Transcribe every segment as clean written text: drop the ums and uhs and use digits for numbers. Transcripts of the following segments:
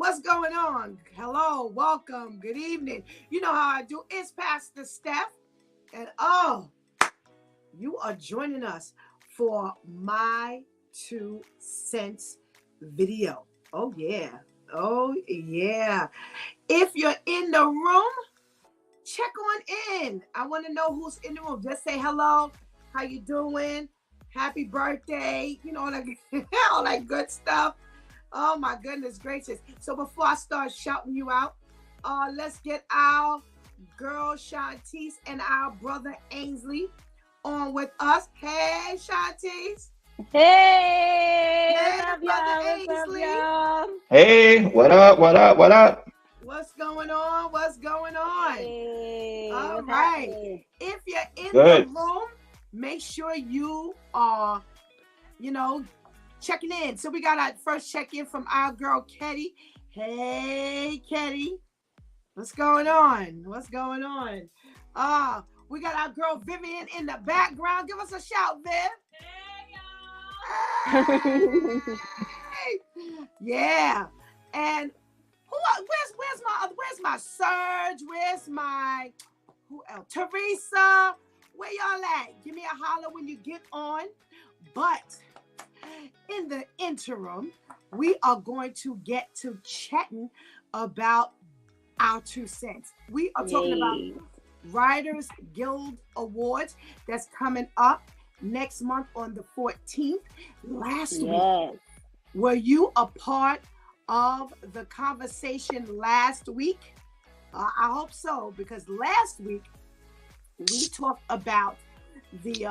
What's going on? Hello, welcome, good evening. You know how I do. It's Pastor Steph. And you are joining us for my 2 cents video. Oh, yeah. Oh, yeah. If you're in the room, check on in. I want to know who's in the room. Just say hello. How you doing? Happy birthday. You know, all that good stuff. Oh, my goodness gracious. So before I start shouting you out, let's get our girl Shontyce and our brother Ainsley on with us. Hey, Shontyce. Hey, brother Ainsley. Hey, what up? What's going on? Hey, all right. happening? If you're in Good. the room, make sure you are, checking in. So we got our first check-in from our girl, Ketty. Hey, Ketty. What's going on? We got our girl, Vivian, in the background. Give us a shout, Viv. Hey, y'all. Hey. Yeah. And where's my Serge? Who else? Teresa. Where y'all at? Give me a holler when you get on. But in the interim, we are going to get to chatting about our 2 cents. We are talking about Writers Guild Awards that's coming up next month on the 14th. Last week, were you a part of the conversation last week? I hope so, because last week we talked about the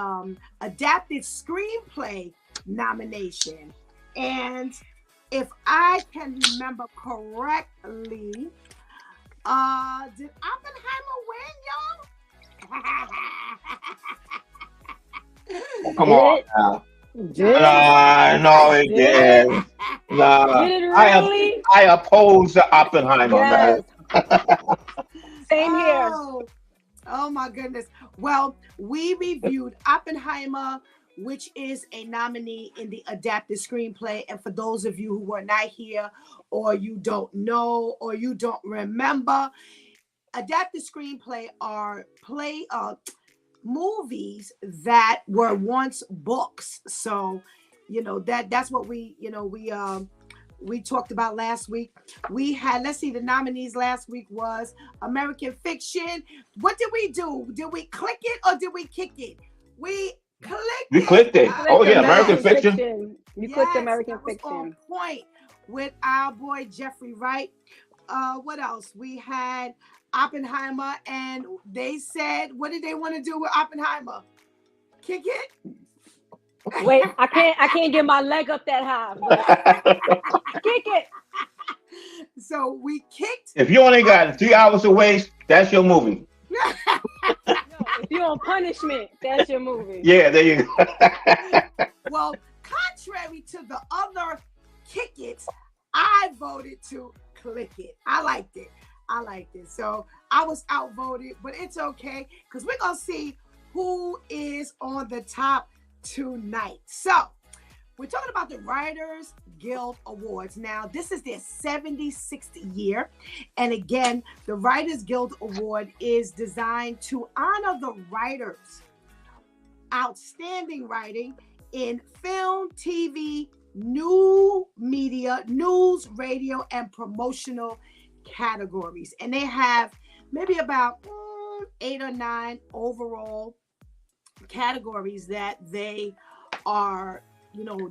adapted screenplay nomination. And if I can remember correctly, did Oppenheimer win, y'all? Oh, come on now. No, it didn't. Nah, Did it really? I oppose Oppenheimer, man. Same here. Oh my goodness. Well, we reviewed Oppenheimer, which is a nominee in the adapted screenplay. And for those of you who were not here, or you don't know, or you don't remember, adapted screenplay are movies that were once books. So, that's what we talked about last week. We had, let's see, the nominees last week was American Fiction. What did we do? Did we click it or did we kick it? We clicked it. Oh yeah, American Fiction. You clicked American that was Fiction. on point with our boy Jeffrey Wright. What else? We had Oppenheimer, and they said, what did they want to do with Oppenheimer? Kick it? Wait, I can't get my leg up that high. Kick it. So we kicked. If you only got 3 hours to waste, that's your movie. No, if you're on punishment, that's your movie. Yeah, there you go. Well, contrary to the other kick it, I voted to click it. I liked it. So I was outvoted, but it's okay, because we're going to see who is on the top tonight. So we're talking about the Writers Guild Awards. Now, this is their 76th year. And again, the Writers Guild Award is designed to honor the writers' outstanding writing in film, TV, new media, news, radio, and promotional categories. And they have maybe about 8 or 9 overall categories that they are,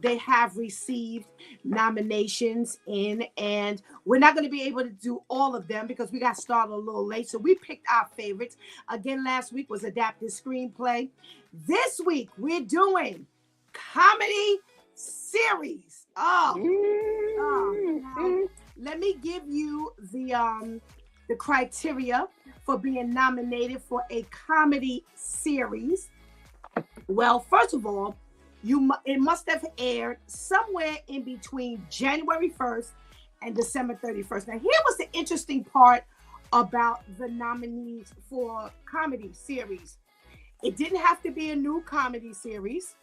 they have received nominations in, and we're not going to be able to do all of them because we got started a little late. So we picked our favorites. Again, last week was adapted screenplay. This week we're doing comedy series. Let me give you the criteria for being nominated for a comedy series. Well, first of all, it must have aired somewhere in between January 1st and December 31st. Now, here was the interesting part about the nominees for comedy series. It didn't have to be a new comedy series.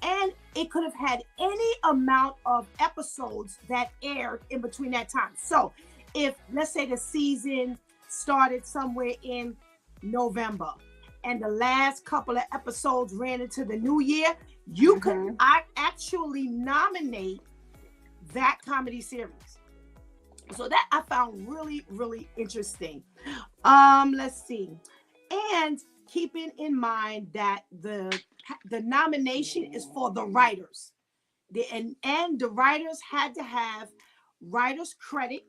And it could have had any amount of episodes that aired in between that time. So if, let's say, the season started somewhere in November and the last couple of episodes ran into the new year, you could actually nominate that comedy series. So that I found really, really interesting. Let's see. And keeping in mind that the nomination is for the writers. And the writers had to have writer's credit.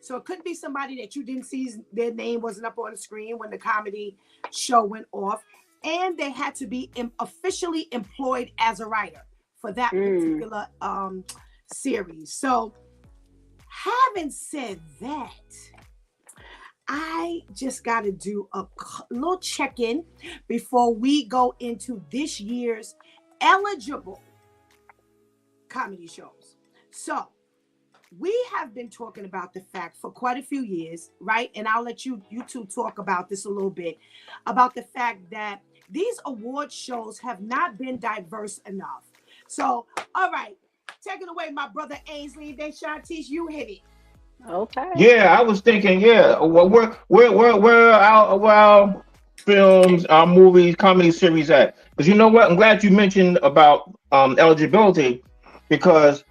So it couldn't be somebody that you didn't see, their name wasn't up on the screen when the comedy show went off. And they had to be officially employed as a writer for that particular series. So having said that, I just got to do a little check-in before we go into this year's eligible comedy shows. So we have been talking about the fact for quite a few years, right? And I'll let you two talk about this a little bit, about the fact that these award shows have not been diverse enough. So, all right, take it away, my brother Ainsley. Then Shontyce, you hit it. Okay. Yeah, I was thinking, yeah, well, where our films, our movies, comedy series at? Because you know what? I'm glad you mentioned about eligibility, because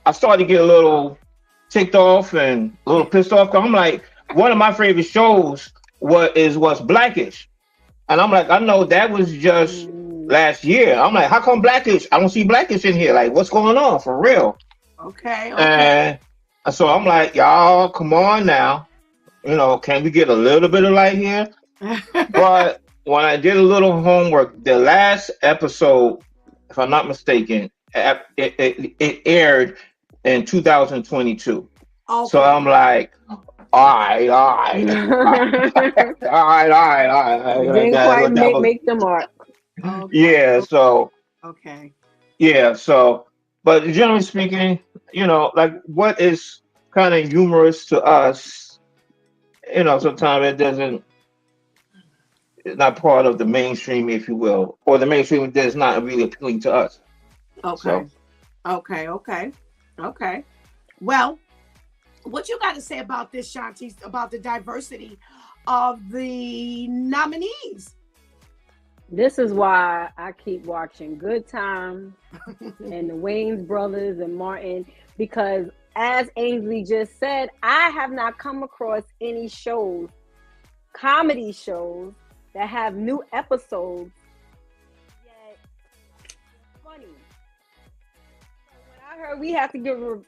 I started to get a little ticked off and a little pissed off. Cause I'm like, one of my favorite shows was Blackish, and I'm like, I know that was just last year. I'm like, how come Blackish? I don't see Blackish in here. Like, what's going on for real? Okay. And so I'm like, y'all, come on now. You know, can we get a little bit of light here? But when I did a little homework, the last episode, if I'm not mistaken, it aired in 2022. Okay. So I'm like, all right. Didn't quite make the mark. Okay. Yeah, so. Okay. Yeah, so, but generally speaking, you know, like what is kind of humorous to us, you know, sometimes it's not part of the mainstream, if you will, or the mainstream that's not really appealing to us. Okay. So. Okay. Well, what you got to say about this, Shontyce, about the diversity of the nominees? This is why I keep watching Good Times and the Wayans brothers and Martin, because as Ainsley just said, I have not come across any shows, comedy shows, that have new episodes yet funny. So when I heard we have to give a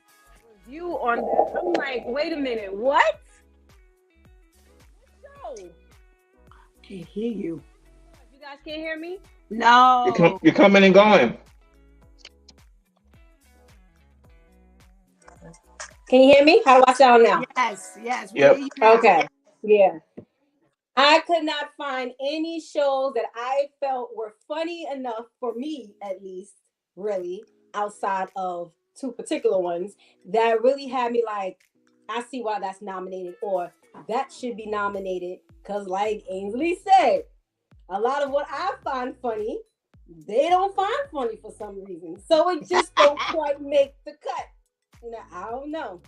review on this, I'm like, wait a minute, what? What show? Can't hear you. You guys can't hear me? No. You're coming and going. Can you hear me? How do I sound now? Yes. Yep. Okay. Yeah. I could not find any shows that I felt were funny enough for me, at least, really, outside of two particular ones that really had me like, I see why that's nominated, or that should be nominated. Because like Ainsley said, a lot of what I find funny, they don't find funny for some reason. So it just don't quite make the cut. You know, I don't know.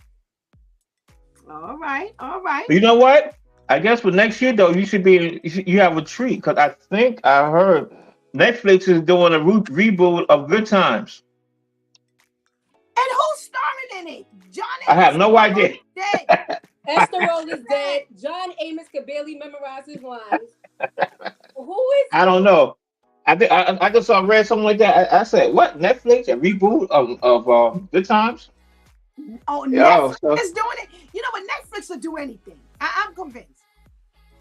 All right. But you know what? I guess for next year though, you have a treat, because I think I heard Netflix is doing a reboot of Good Times. And who's starring in it? John Amos. I have no idea. Esther Roll is dead. John Amos could barely memorize his lines. Who is? I don't know. I think I just read something like that. I said, "What, Netflix a reboot of Good Times?" Oh, Netflix is doing it. You know what? Netflix will do anything. I'm convinced.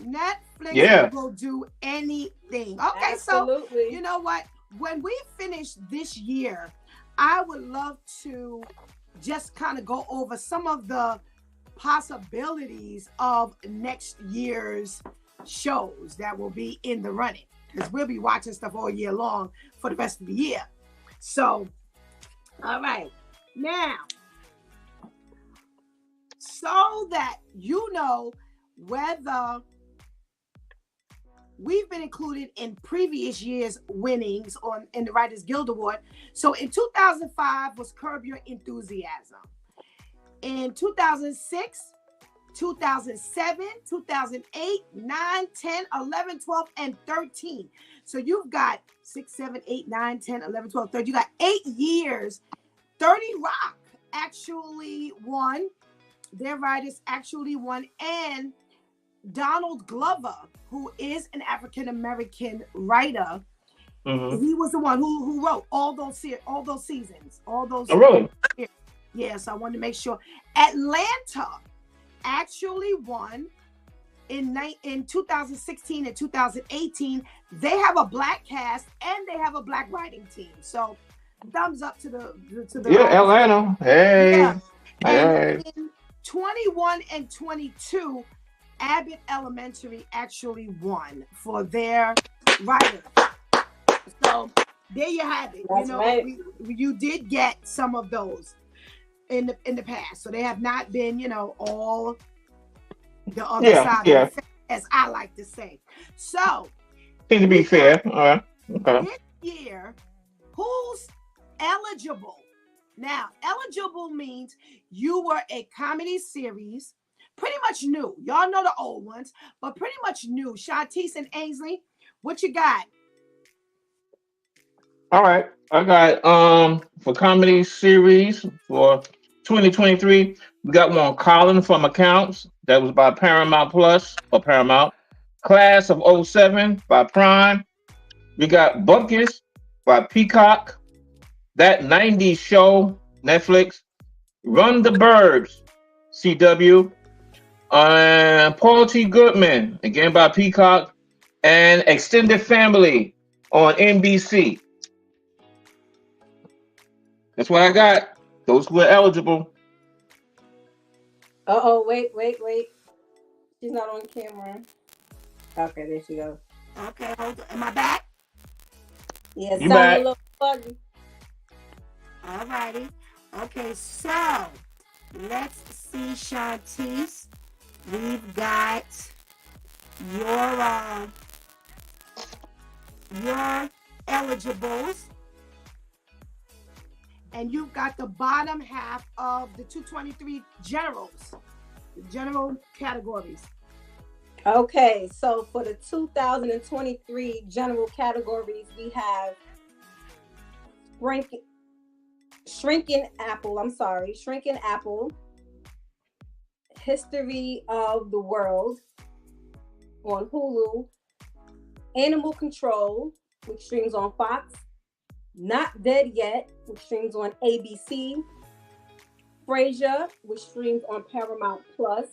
Netflix will do anything. Okay, Absolutely. So you know what? When we finish this year, I would love to just kind of go over some of the possibilities of next year's shows that will be in the running, because we'll be watching stuff all year long for the rest of the year. So, all right. Now, so that you know whether we've been included in previous years' winnings in the Writers Guild Award. So in 2005 was Curb Your Enthusiasm. In 2006, 2007, 2008, 9, 10, 11, 12, and 13. So you've got 6, 7, 8, 9, 10, 11, 12, 13. You got 8 years. 30 Rock actually won. Their writers actually won. And Donald Glover, who is an African-American writer, he was the one who wrote all those seasons, all those. Oh, really? Years. Yeah, so I wanted to make sure. Atlanta actually won in 2016 and 2018. They have a black cast and they have a black writing team. So thumbs up to the Atlanta. Hey. Yeah. Hey. And in 21 and 22, Abbott Elementary actually won for their writers. So there you have it. That's right. You did get some of those in the past. So they have not been, all the other side of the fence, as I like to say. So seems to be fair. All right. Okay. This year, who's eligible? Now, eligible means you were a comedy series, pretty much new. Y'all know the old ones, but pretty much new. Shontyce and Ainsley, what you got? All right. I got for comedy series for 2023, we got one Colin from Accounts. That was by Paramount Plus or Paramount. Class of '07 by Prime. We got Buckus by Peacock. That 90s Show, Netflix. Run the Burbs, CW. And Paul T. Goodman, again by Peacock. And Extended Family on NBC. That's what I got. Those who are eligible. Wait. She's not on camera. Okay, there she goes. Okay, hold on. Am I back? Yeah, You sound back. a little fuzzy. All righty. Okay, so let's see, Shontyce. We've got your eligibles. And you've got the bottom half of the 223 generals, the general categories. Okay, so for the 2023 general categories, we have Shrinking Apple, History of the World on Hulu, Animal Control, which streams on Fox, Not Dead Yet, which streams on ABC, Frasier, which streams on Paramount Plus,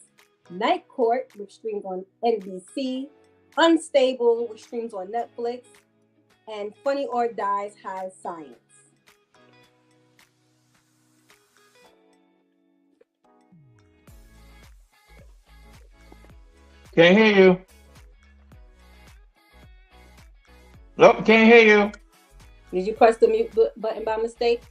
Night Court, which streams on NBC, Unstable, which streams on Netflix, and Funny or Die's High Science. Can't hear you. Nope, can't hear you. Did you press the mute button by mistake?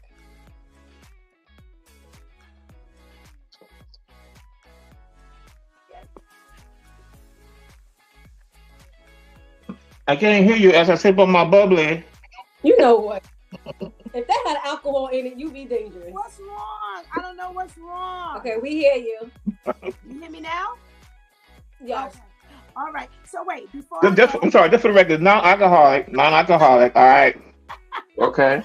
I can't hear you as I sip on my bubbly. You know what? If that had alcohol in it, you'd be dangerous. What's wrong? I don't know what's wrong. Okay, we hear you. You hear me now? Yes. Okay. All right. So wait, before I'm sorry, just for the record, non-alcoholic. All right. Okay.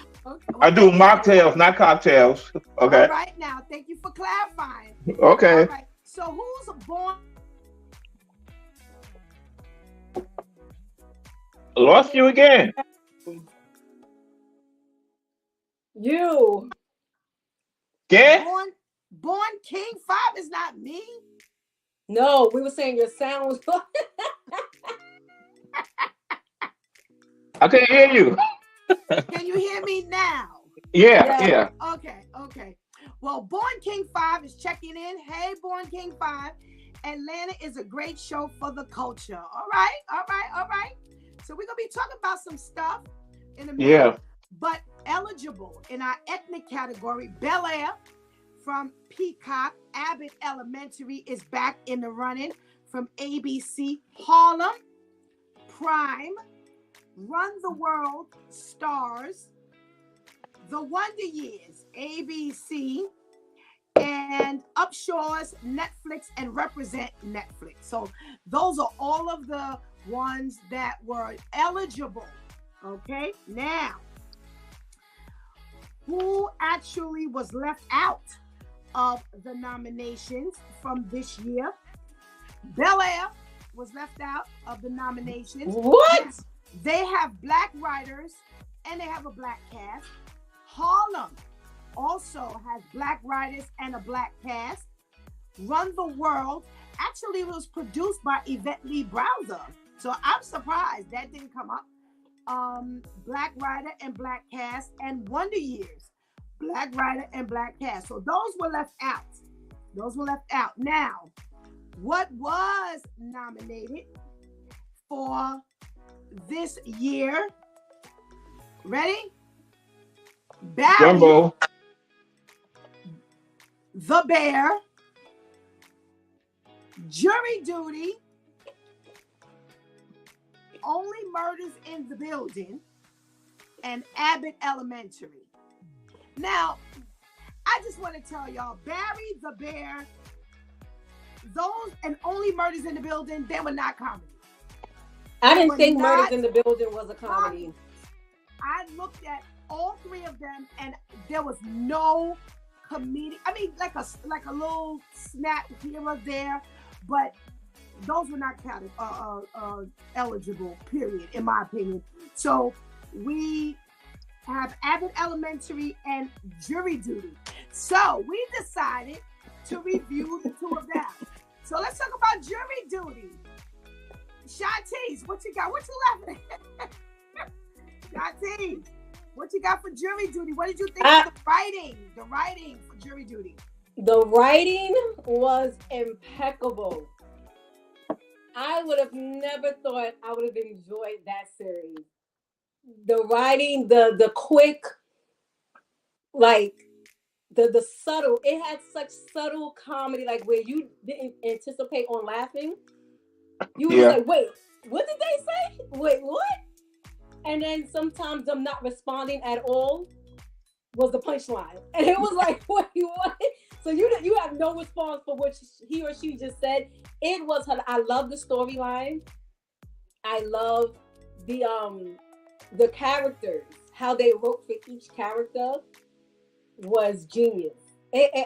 I do mocktails, not cocktails. Okay. All right now, thank you for clarifying. Okay. All right. So who's born? Lost you again. You. Again? Born King 5 is not me. No, we were saying your sound was. I can't hear you. Can you hear me now? Yeah. Okay. Well, Born King 5 is checking in. Hey, Born King 5. Atlanta is a great show for the culture. All right. So we're going to be talking about some stuff in a minute. Yeah. But eligible in our ethnic category, Bel Air from Peacock. Abbott Elementary is back in the running from ABC. Harlem, Prime, Run the World, Stars, The Wonder Years, ABC, and Upshaw's Netflix and Represent Netflix. So those are all of the ones that were eligible. Okay, now who actually was left out of the nominations from this year? Bel Air was left out of the nominations. What? They have black writers and they have a black cast. Harlem also has black writers and a black cast. Run the World actually was produced by Yvette Lee Browser. So I'm surprised that didn't come up. Black writer and black cast, and Wonder Years, black writer and black cast. So those were left out. Those were left out. Now, what was nominated for this year? Ready? Barry, Jumbo. The Bear, Jury Duty, Only Murders in the Building, and Abbott Elementary. Now, I just want to tell y'all, Barry the Bear, those and Only Murders in the Building, they were not comedy. I didn't think Murders in the Building was a comedy. I looked at all three of them, and there was no comedic. I mean, like a little snap here or there, but those were not counted eligible. Period, in my opinion. So we have Abbott Elementary and Jury Duty. So we decided to review the two of them. So let's talk about Jury Duty. Shontyce, what you got? What you laughing at? Shontyce, what you got for Jury Duty? What did you think of the writing? The writing for Jury Duty. The writing was impeccable. I would have never thought I would have enjoyed that series. The writing, the quick, like the subtle. It had such subtle comedy, like where you didn't anticipate on laughing. You were like, wait, what did they say? Wait, what? And then sometimes them not responding at all was the punchline. And it was like, wait, what? So you have no response for what he or she just said. It was her. I love the storyline. I love the characters. How they wrote for each character was genius.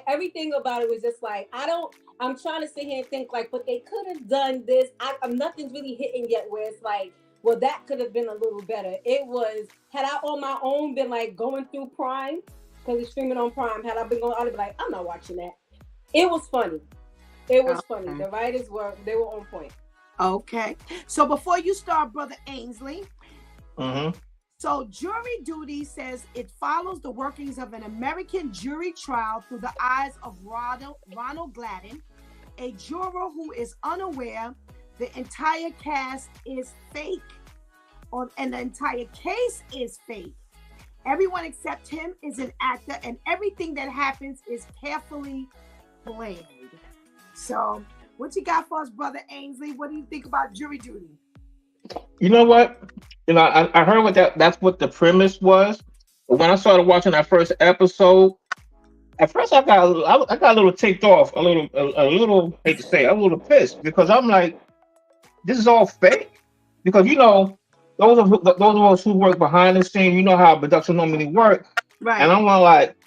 Everything about it was just like, I'm trying to sit here and think like, but they could have done this. Nothing's really hitting yet where it's like, well, that could have been a little better. It was, had I on my own been like going through Prime, because it's streaming on Prime, had I been going, I'd be like, I'm not watching that. It was funny. It was funny. The writers were on point. Okay. So before you start, Brother Ainsley, so Jury Duty says it follows the workings of an American jury trial through the eyes of Ronald Gladden, a juror who is unaware the entire cast is fake, and the entire case is fake. Everyone except him is an actor, and everything that happens is carefully planned. So, what you got for us, Brother Ainsley? What do you think about Jury Duty? You know what? I heard what that's what the premise was. But when I started watching that first episode, at first I got a little ticked off, a little hate to say, a little pissed, because I'm like, this is all fake. Because those of us who work behind the scene, you know how production normally work. Right. And I'm like,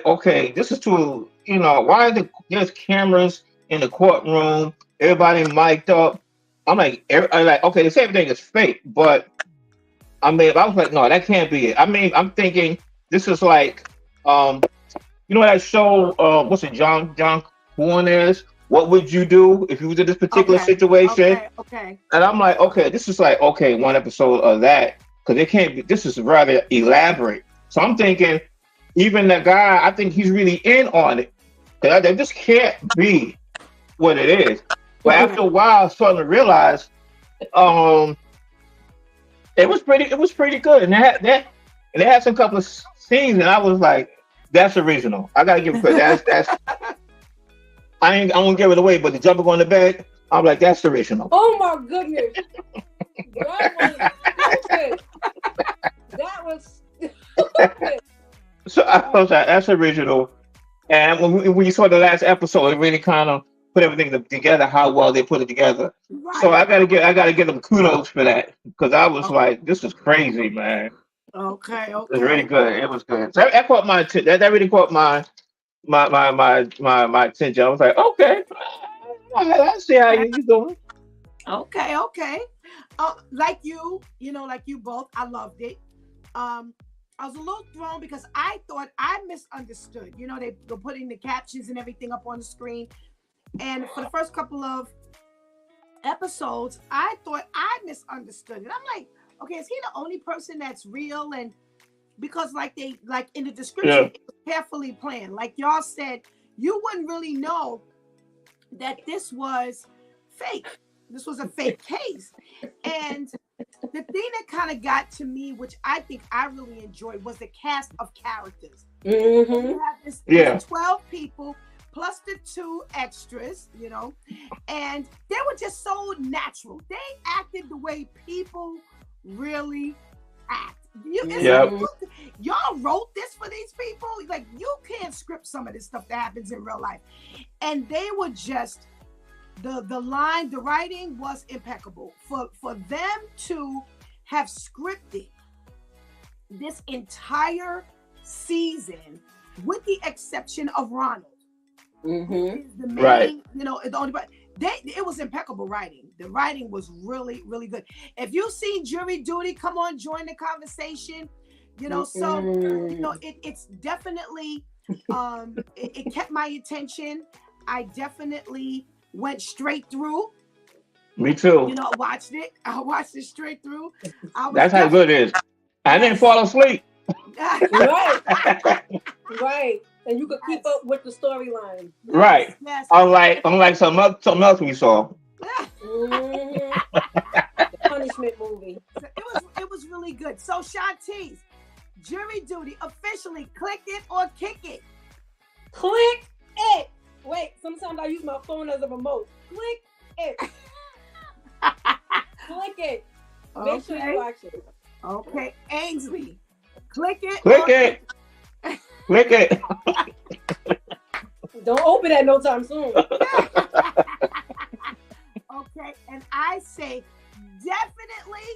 okay, this is too, why are there's cameras in the courtroom, everybody mic'd up. I'm like, okay, this everything is fake, but I was like, no, that can't be it. I'm thinking this is like, that show, what's it, John Corners? What would you do if you was in this particular situation? Okay. And I'm like, okay, this is like, one episode of that, because it can't be. This is rather elaborate. So I'm thinking, even the guy, I think he's really in on it. That just can't be what it is. But after a while, I started to realize, it was pretty good, and they had some couple of scenes, and I was like, that's original. I gotta give it credit. That's I won't give it away, but the jumping on the bed, I'm like, that's original. Oh my goodness. That was stupid. That was stupid. So I was like, that's original. And when you saw the last episode, it really kind of put everything together. How well they put it together. So Right. I gotta give them kudos for that because I was Oh, like, this is crazy, man. okay, It was really okay. good. It was good. So that caught that really caught my attention. I was like, okay, I see how you doing. Okay, okay. Like like you both, I loved it. Um, I was a little thrown because I thought I misunderstood. They were putting the captions and everything up on the screen, and for the first couple of episodes, I thought I misunderstood it. I'm like, okay, is he the only person that's real? And because like in the description, Yeah, it was carefully planned. Like y'all said, you wouldn't really know that this was fake. This was a fake case. And the thing that kind of got to me, which I think I really enjoyed, was the cast of characters. Mm-hmm. You have yeah, this 12 people plus the 2 extras, and they were just so natural. They acted the way people really act. It's like yeah. Mm-hmm. y'all wrote this for these people. Like you can't script some of this stuff that happens in real life, and they were just the writing was impeccable for them to have scripted this entire season, with the exception of Ronald, who Mm-hmm. is the Right. main, the only. But it was impeccable writing. The writing was really, really good. If you've seen Jury Duty, come on, join the conversation. So Mm-hmm. it's definitely it kept my attention. I definitely went straight through. Me too. Watched it. I watched it straight through. I was That's how good it is. I didn't yes. fall asleep. Right. Right. And you could keep Yes. up with the storyline. Right. Yes. Unlike something else we saw. Mm-hmm. The punishment movie. So it was really good. So Shontyce, Jury Duty officially, click it or kick it. Click it. Wait, sometimes I use my phone as a remote. Click it. Click it. Make sure you watch it. Okay, Ainsley, click it Click or it. Click it. Don't open that no time soon. Okay, and I say definitely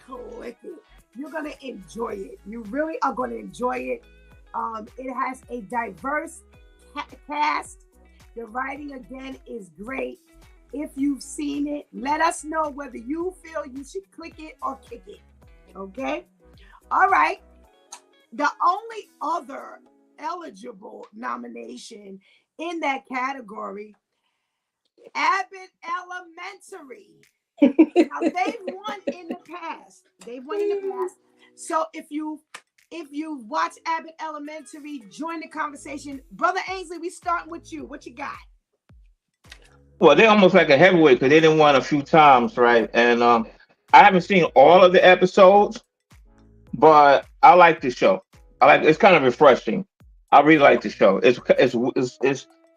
click it. You're gonna enjoy it. You really are gonna enjoy it. It has a diverse cast. The writing again is great. If you've seen it, let us know whether you feel you should click it or kick it. Okay. All right. The only other eligible nomination in that category, Abbott Elementary. Now they've won in the past. So if you watch Abbott Elementary, join the conversation. Brother Ainsley, we starting with you. What you got? Well, they're almost like a heavyweight because they didn't win a few times, right? And I haven't seen all of the episodes, but I like the show. It's kind of refreshing. I really like the show. It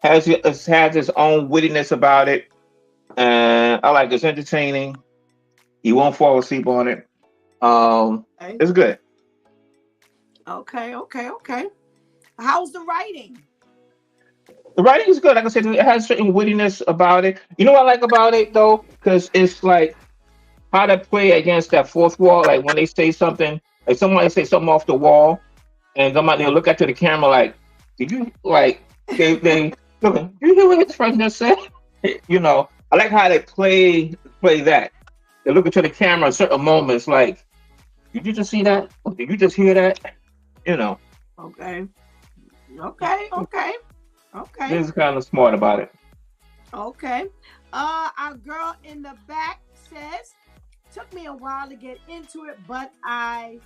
has its own wittiness about it, and I like it's entertaining. You won't fall asleep on it. Okay. It's good. Okay. How's the writing? The writing is good. Like I said, it has certain wittiness about it. You know what I like about it though, because it's like how to play against that fourth wall. Like when they say something, like somebody say something off the wall, and they'll look at to the camera like, "Did you like?" They look. "Did you hear what this person just said?" I like how they play that. They look into the camera at certain moments, like, "Did you just see that? Or did you just hear that?" You know, Okay. Okay. this is kind of smart about it. Okay. Our girl in the back says, took me a while to get into it, but I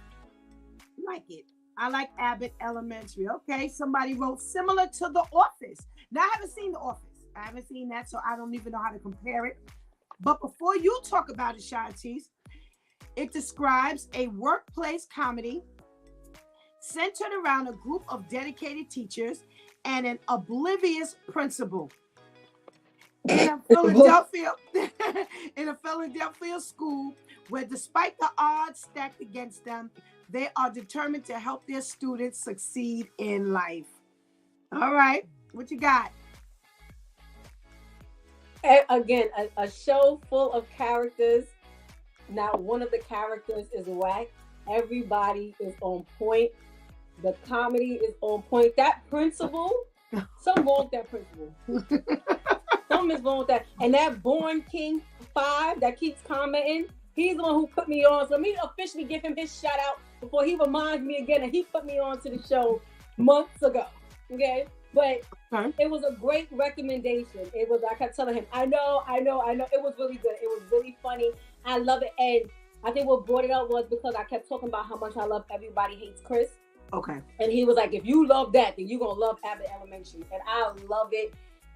like it. I like Abbott Elementary. Okay. Somebody wrote similar to The Office. Now, I haven't seen The Office. I haven't seen that, so I don't even know how to compare it. But before you talk about it, Shontyce, it describes a workplace comedy centered around a group of dedicated teachers and an oblivious principal in a Philadelphia school where despite the odds stacked against them, they are determined to help their students succeed in life. All right, what you got? Again, a show full of characters. Not one of the characters is whack. Everybody is on point. The comedy is on point. That principal, something wrong with that principal. Something is wrong with that. And that Born King 5 that keeps commenting, he's the one who put me on. So let me officially give him his shout out before he reminds me again that he put me on to the show months ago. Okay? But it was a great recommendation. It was, I kept telling him, I know. It was really good. It was really funny. I love it. And I think what brought it up was because I kept talking about how much I love Everybody Hates Chris. Okay. And he was like, if you love that, then you're going to love Abbott Elementary. And I love it.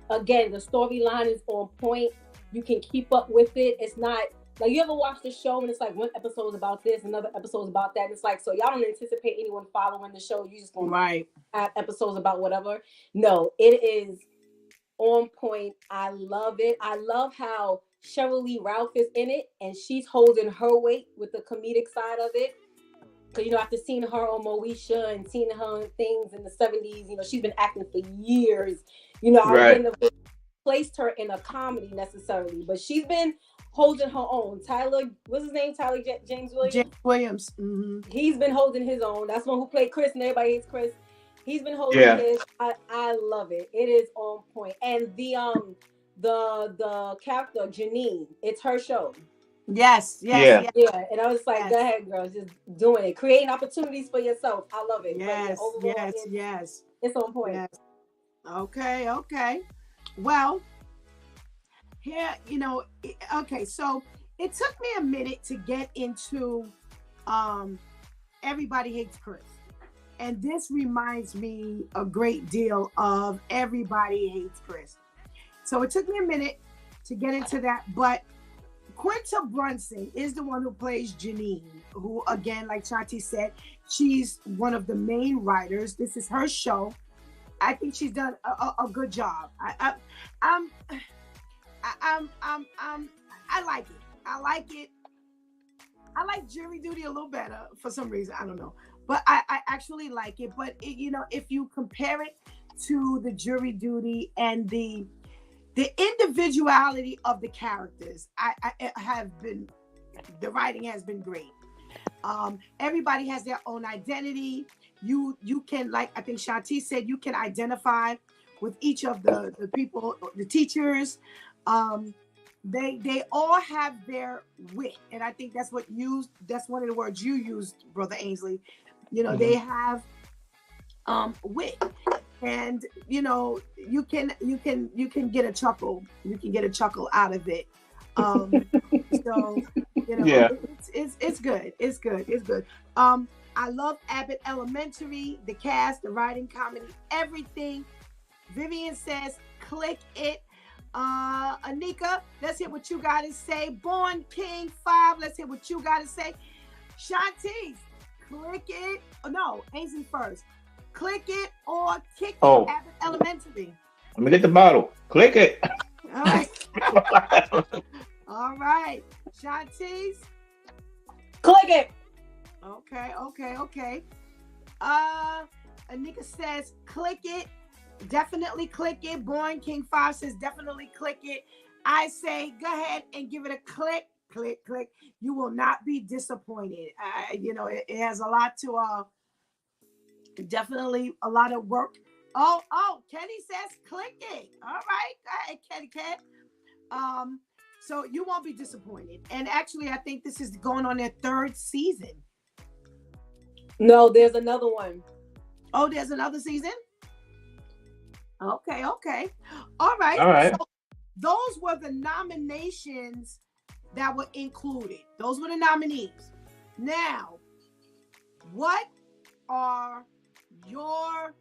Again, the storyline is on point. You can keep up with it. It's not like you ever watch the show and it's like one episode is about this, another episode is about that. It's like, so y'all don't anticipate anyone following the show. You just going to have episodes about whatever. No, it is on point. I love it. I love how Cheryl Lee Ralph is in it and she's holding her weight with the comedic side of it. Because, after seeing her on Moesha and seeing her in things in the 70s, she's been acting for years. I wouldn't have placed her in a comedy necessarily, but she's been holding her own. Tyler, what's his name? Tyler James Williams? James Williams. Mm-hmm. He's been holding his own. That's one who played Chris and Everybody Hates Chris. He's been holding his. I love it. It is on point. And the character, Janine, it's her show. Yes. And I was like, go ahead, girl, just doing it, creating opportunities for yourself. I love it. Yes. It's on point. Yes. Okay. Well, here, okay. So it took me a minute to get into Everybody Hates Chris, and this reminds me a great deal of Everybody Hates Chris. So it took me a minute to get into that, but Quinta Brunson is the one who plays Janine, who, again, like Shontyce said, she's one of the main writers. This is her show. I think she's done a good job. I like it. I like Jury Duty a little better for some reason. I don't know, but I actually like it. But if you compare it to the Jury Duty and the individuality of the characters, the writing has been great. Everybody has their own identity. You can, like I think Shontyce said, you can identify with each of the people, the teachers. They all have their wit, and I think that's one of the words you used, Brother Ainsley. They have wit. And you can get a chuckle. You can get a chuckle out of it. It's good. It's good. I love Abbott Elementary, the cast, the writing, comedy, everything. Vivian says, click it. Anika, let's hear what you got to say. Born King 5, let's hear what you got to say. Shontyce, click it. Oh, no, Ainsley first. Click it or kick it. Abbott Elementary. Let me get the bottle. Click it. All right. All right. Shontyce. Click it. Okay. Anika says click it. Definitely click it. Born King 5 says definitely click it. I say go ahead and give it a click. Click. You will not be disappointed. It has a lot to definitely a lot of work. Oh, Kenny says click it. All right, go ahead, Kenny. So you won't be disappointed. And actually, I think this is going on their 3rd season. No, there's another one. Oh, there's another season? Okay. All right. So those were the nominations that were included. Those were the nominees. Now, what are your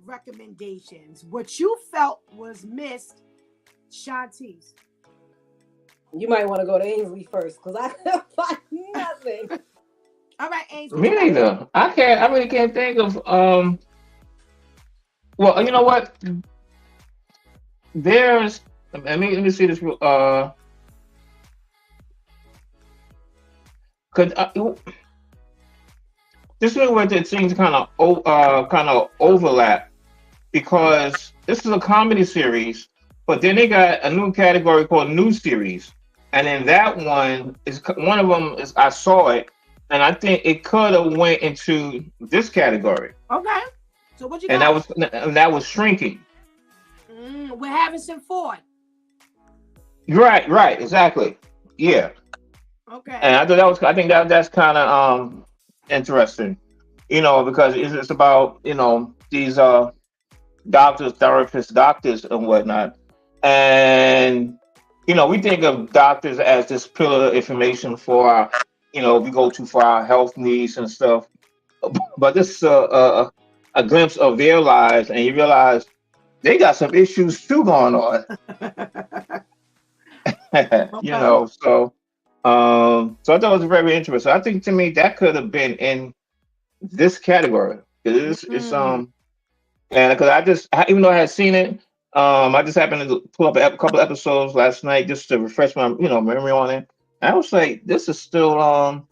recommendations? What you felt was missed, Shontyce? You might want to go to Ainsley first because I couldn't find nothing. All right, Ainsley. Me neither. I really can't think of. Well, you know what? Let me see this. Cause this is where the things kind of overlap because this is a comedy series, but then they got a new category called new series, and then that one of them is I saw it, and I think it could have went into this category, Okay. So what you and got? that was Shrinking. We're Harrison Ford. Right, exactly, yeah. Okay. And I think that's kind of interesting, because it's about these doctors, therapists, doctors, and whatnot. And we think of doctors as this pillar of information for our, we go to for our health needs and stuff. But this is a glimpse of their lives, and you realize they got some issues too going on. Okay. So I thought it was very interesting. I think to me that could have been in this category because it's Mm. and because even though I had seen it, I just happened to pull up a couple episodes last night just to refresh my memory on it. And I was like, this is still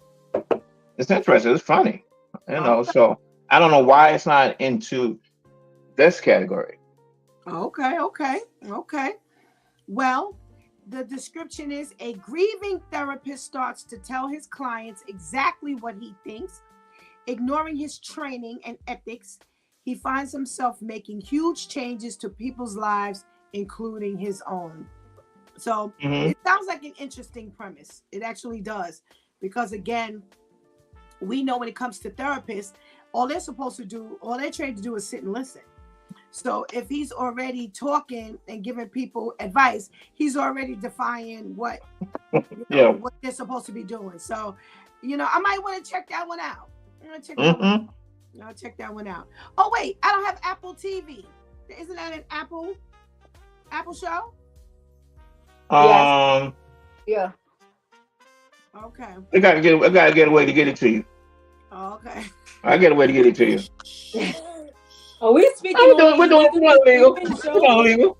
it's interesting. It's funny, Okay. So I don't know why it's not into this category. Okay. Well, the description is a grieving therapist starts to tell his clients exactly what he thinks, ignoring his training and ethics. He finds himself making huge changes to people's lives, including his own. So Hmm. it sounds like an interesting premise. It actually does. Because again, we know when it comes to therapists, all they're trained to do is sit and listen. So if he's already talking and giving people advice, he's already defying Yeah. what they're supposed to be doing. So, I might want to check that one out. I'm gonna check that one. Hmm. I'll check that one out. Oh wait, I don't have Apple TV. Isn't that an Apple show? Yes. Um, Yeah. Okay. I gotta get a way to get it to you. Oh, okay. I get a way to get it to you. Are we speaking We're doing illegal. streaming We're doing shows? illegal.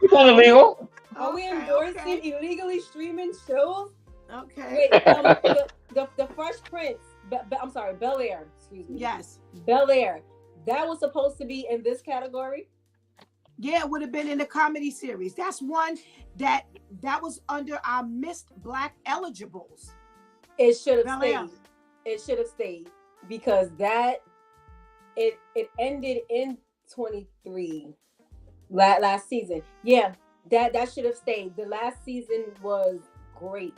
We're doing illegal. Are we Okay, endorsing okay. illegally streaming shows? Okay. Wait, the Fresh Prince. I'm sorry, Bel Air. Excuse me. Yes. Bel Air. That was supposed to be in this category. Yeah, it would have been in the comedy series. That's one that was under our missed black eligibles. It should have Bel Air. stayed. It should have stayed because it ended in 23 last season. Yeah, that should have stayed. The last season was great.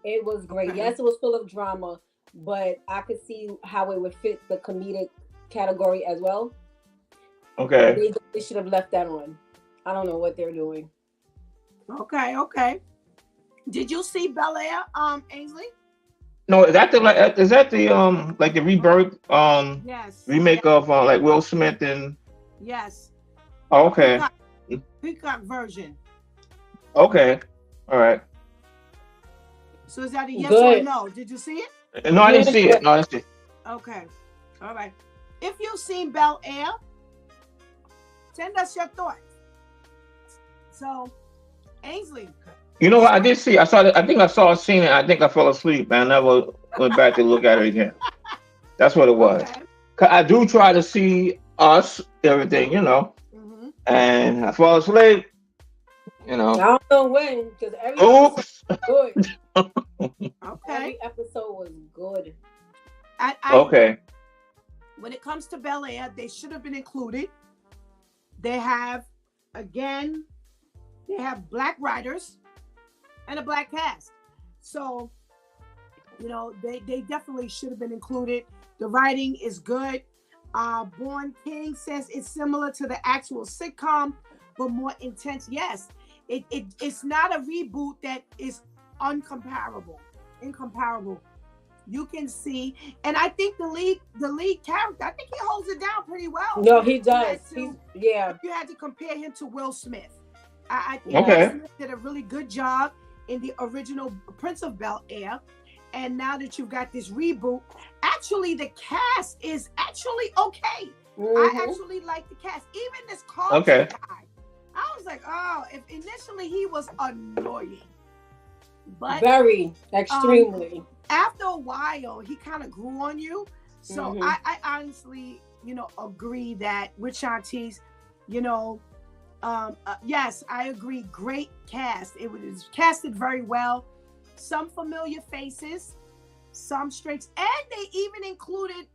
It was great. Okay. Yes, it was full of drama, but I could see how it would fit the comedic category as well. Okay. They should have left that on. I don't know what they're doing. Okay. Did you see Bel Air, Ainsley? No, is that the like the rebirth Yes. remake of like Will Smith and Yes. oh, okay. Peacock version. Okay. All right. So is that a yes Good. or no? Did you see it? No, I didn't see it. No, I didn't see it. Okay. All right. If you've seen Bel Air, send us your thoughts. So, Ainsley. You know what? I did see. I saw. I think I saw a scene. And I think I fell asleep, and I never went back to look at it again. That's what it was. Okay. 'Cause I do try to see us everything, Mm-hmm. and I fall asleep. I don't know when because every Oops. episode was good. Okay. Every episode was good. Okay. When it comes to Bel Air, they should have been included. They have black writers and a black cast. So, they definitely should have been included. The writing is good. Born King says it's similar to the actual sitcom, but more intense. Yes, it's not a reboot that is incomparable. You can see, and I think the lead character, I think he holds it down pretty well. No, he does. You had to compare him to Will Smith. I think Okay. Will Smith did a really good job in the original Prince of Bel Air. And now that you've got this reboot, actually the cast is actually okay. Mm-hmm. I actually like the cast. Even this Carlton Okay. guy. I was like, oh, if initially he was annoying. But very extremely. After a while, he kind of grew on you. So I honestly, agree that with Shontyce, yes, I agree. Great cast. It was casted very well. Some familiar faces, some straights, and they even included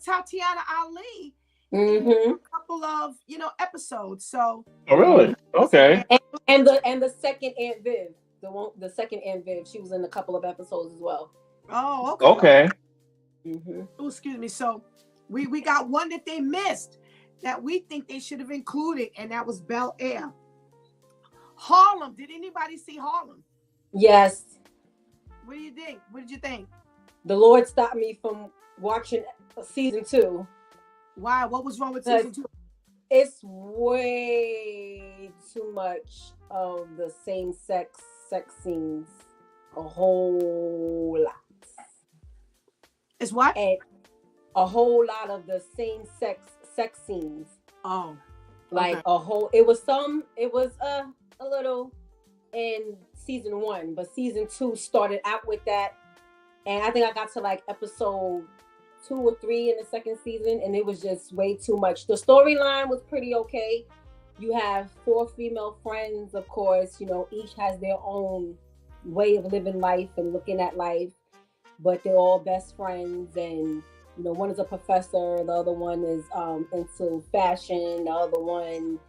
Tatiana Ali in a couple of episodes. So, Oh, really? Okay. And the second Aunt Viv, the second Aunt Viv, she was in a couple of episodes as well. Oh, okay. Okay. Oh, excuse me. So, we got one that they missed that we think they should have included, and that was Bel Air. Harlem. Did anybody see Harlem? Yes. What do you think? What did you think? The Lord stopped me from watching season 2. Why? What was wrong with season 2? It's way too much of the same sex scenes. A whole lot. It's what? And a whole lot of the same sex scenes. Oh. Like a whole, it was a little in season 1, but season 2 started out with that. And I think I got to like episode 2 or 3 in the second season, and it was just way too much. The storyline was pretty okay. You have 4 female friends, of course, each has their own way of living life and looking at life, but they're all best friends. And one is a professor, the other one is into fashion, the other one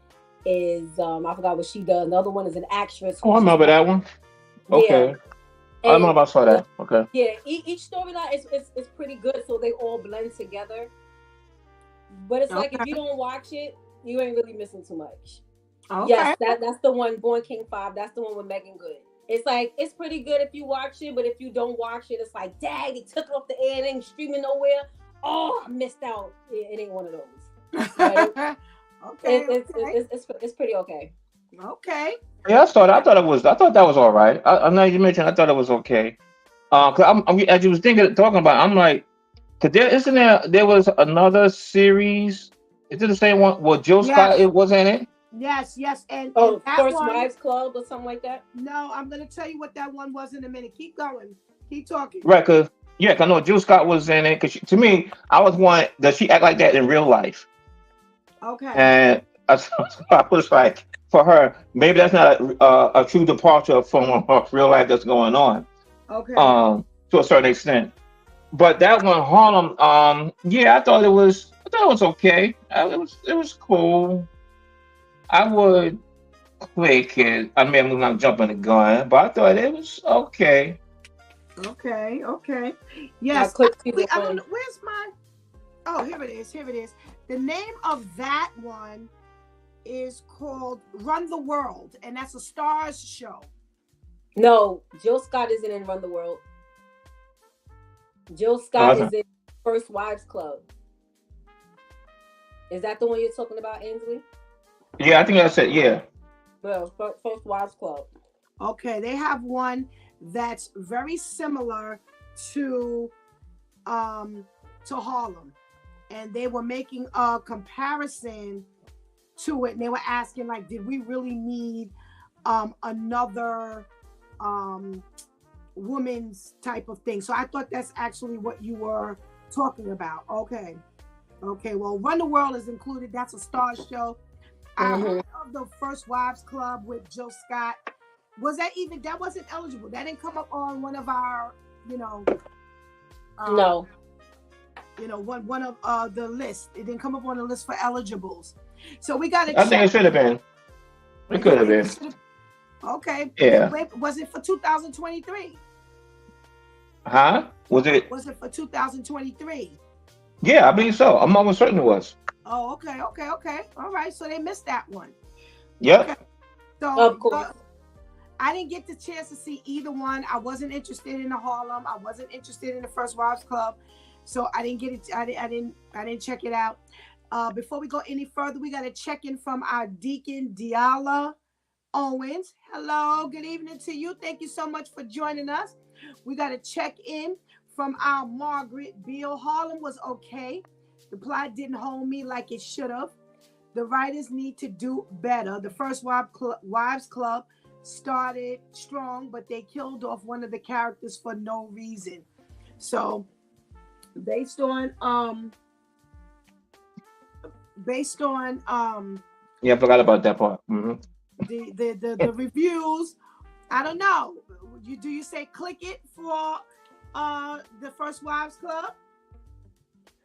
is I forgot what she does, the other one is an actress. Oh, I remember that one. Okay. Yeah. I don't know if I saw that. Okay. Yeah, each storyline is pretty good, so they all blend together. But it's like, if you don't watch it, you ain't really missing too much. Okay. Yes, that's the one, Born King 5. That's the one with Megan Good. It's like, it's pretty good if you watch it, but if you don't watch it, it's like, dang, they took it off the air, it ain't streaming nowhere. Oh, I missed out. It ain't one of those. Right? It's pretty okay. Okay. Yeah, I thought that was all right. I know you mentioned I thought it was okay. Cause I'm as you was talking about, I'm like, cause there was another series. Is it the same one? Well, Jill Scott, it was in it. Yes. And First Wives Club or something like that. No, I'm gonna tell you what that one was in a minute. Keep going. Keep talking. Right, cause I know Jill Scott was in it. Cause to me, I was one. Does she act like that in real life? Okay. And I was like, for her, maybe that's not a true departure from real life that's going on. Okay. To a certain extent. But that one, Harlem, I thought it was okay. It was cool. I would click it. I mean, I'm not jumping the gun, but I thought it was okay. Okay. Yes. Where's my? Oh, here it is. The name of that one is called Run the World, and that's a Stars show. No, Jill Scott isn't in Run the World. Jill Scott is in First Wives Club. Is that the one you're talking about, Ainsley? Yeah, I think that's it. Yeah. Well, First Wives Club. Okay, they have one that's very similar to Harlem, and they were making a comparison to it, and they were asking, like, did we really need another woman's type of thing? So I thought that's actually what you were talking about. Okay, well, Run the World is included. That's a star show. I heard of the First Wives Club with Jill Scott. That wasn't eligible? That didn't come up on one of our, no. One of the list. It didn't come up on the list for eligibles. So we got to. I think it should have been. It could have been. Okay. Yeah. Was it for 2023? Huh? Was it for 2023? Yeah, I believe so. I'm almost certain it was. Oh, okay. All right. So they missed that one. Yep. Okay. So of course. I didn't get the chance to see either one. I wasn't interested in the Harlem. I wasn't interested in the First Wives Club. So I didn't get it. I didn't check it out. Before we go any further, we got to check in from our Deacon Diala Owens. Hello, good evening to you. Thank you so much for joining us. We got to check in from our Margaret Beal. Harlem was okay. The plot didn't hold me like it should have. The writers need to do better. The First Wives Club started strong, but they killed off one of the characters for no reason. So based on Yeah, I forgot about that part. the reviews, I don't know. Do you say click it for the First Wives Club?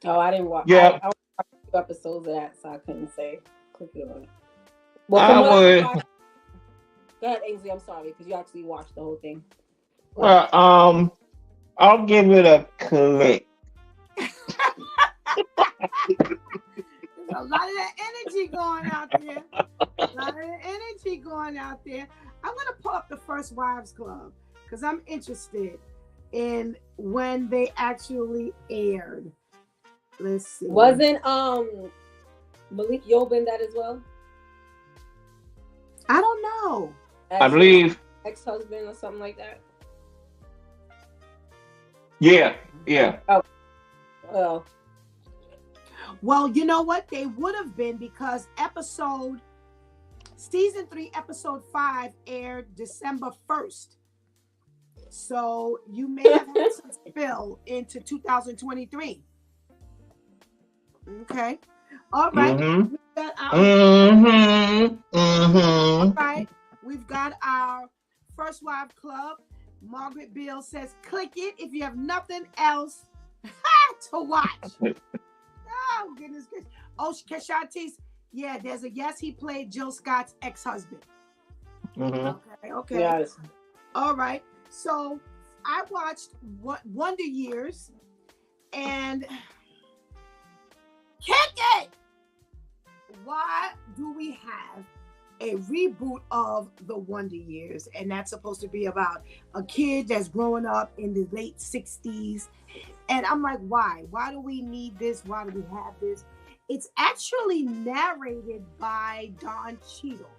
Oh, I didn't watch. Yeah, I watched 2 episodes of that, so I couldn't say click it on it. I From what I would. watched, go ahead, Ainsley. I'm sorry because you actually watched the whole thing. Well, I'll give it a click. There's a lot of that energy going out there. I'm gonna pull up the First Wives Club because I'm interested in when they actually aired. Let's see. Wasn't Malik Yoba that as well? I don't know. I believe. Ex-husband or something like that. Yeah. Oh. Well, you know what? They would have been because season 3, episode 5 aired December 1st. So you may have had some spill into 2023. Okay. All right. Mm-hmm. All right. We've got our First Wives Club. Margaret Beal says, click it if you have nothing else to watch. Oh, goodness gracious. Oh, Shontyce, yeah, there's a yes, he played Jill Scott's ex-husband. Okay. Yes. All right. So I watched Wonder Years and kick it. Why do we have a reboot of the Wonder Years? And that's supposed to be about a kid that's growing up in the late 60s. And I'm like, why? Why do we need this? Why do we have this? It's actually narrated by Don Cheadle.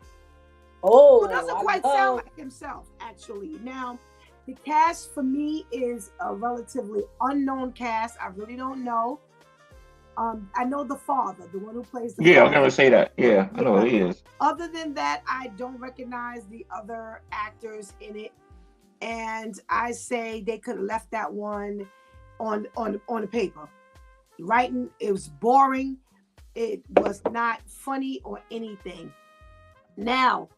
Oh, who doesn't quite sound like himself, actually. Now, the cast for me is a relatively unknown cast. I really don't know. I know the father, the one who plays the father. I'll never say that. Yeah, I know who he is. Other than that, I don't recognize the other actors in it. And I say they could have left that one on the paper. Writing, it was boring. It was not funny or anything. Now,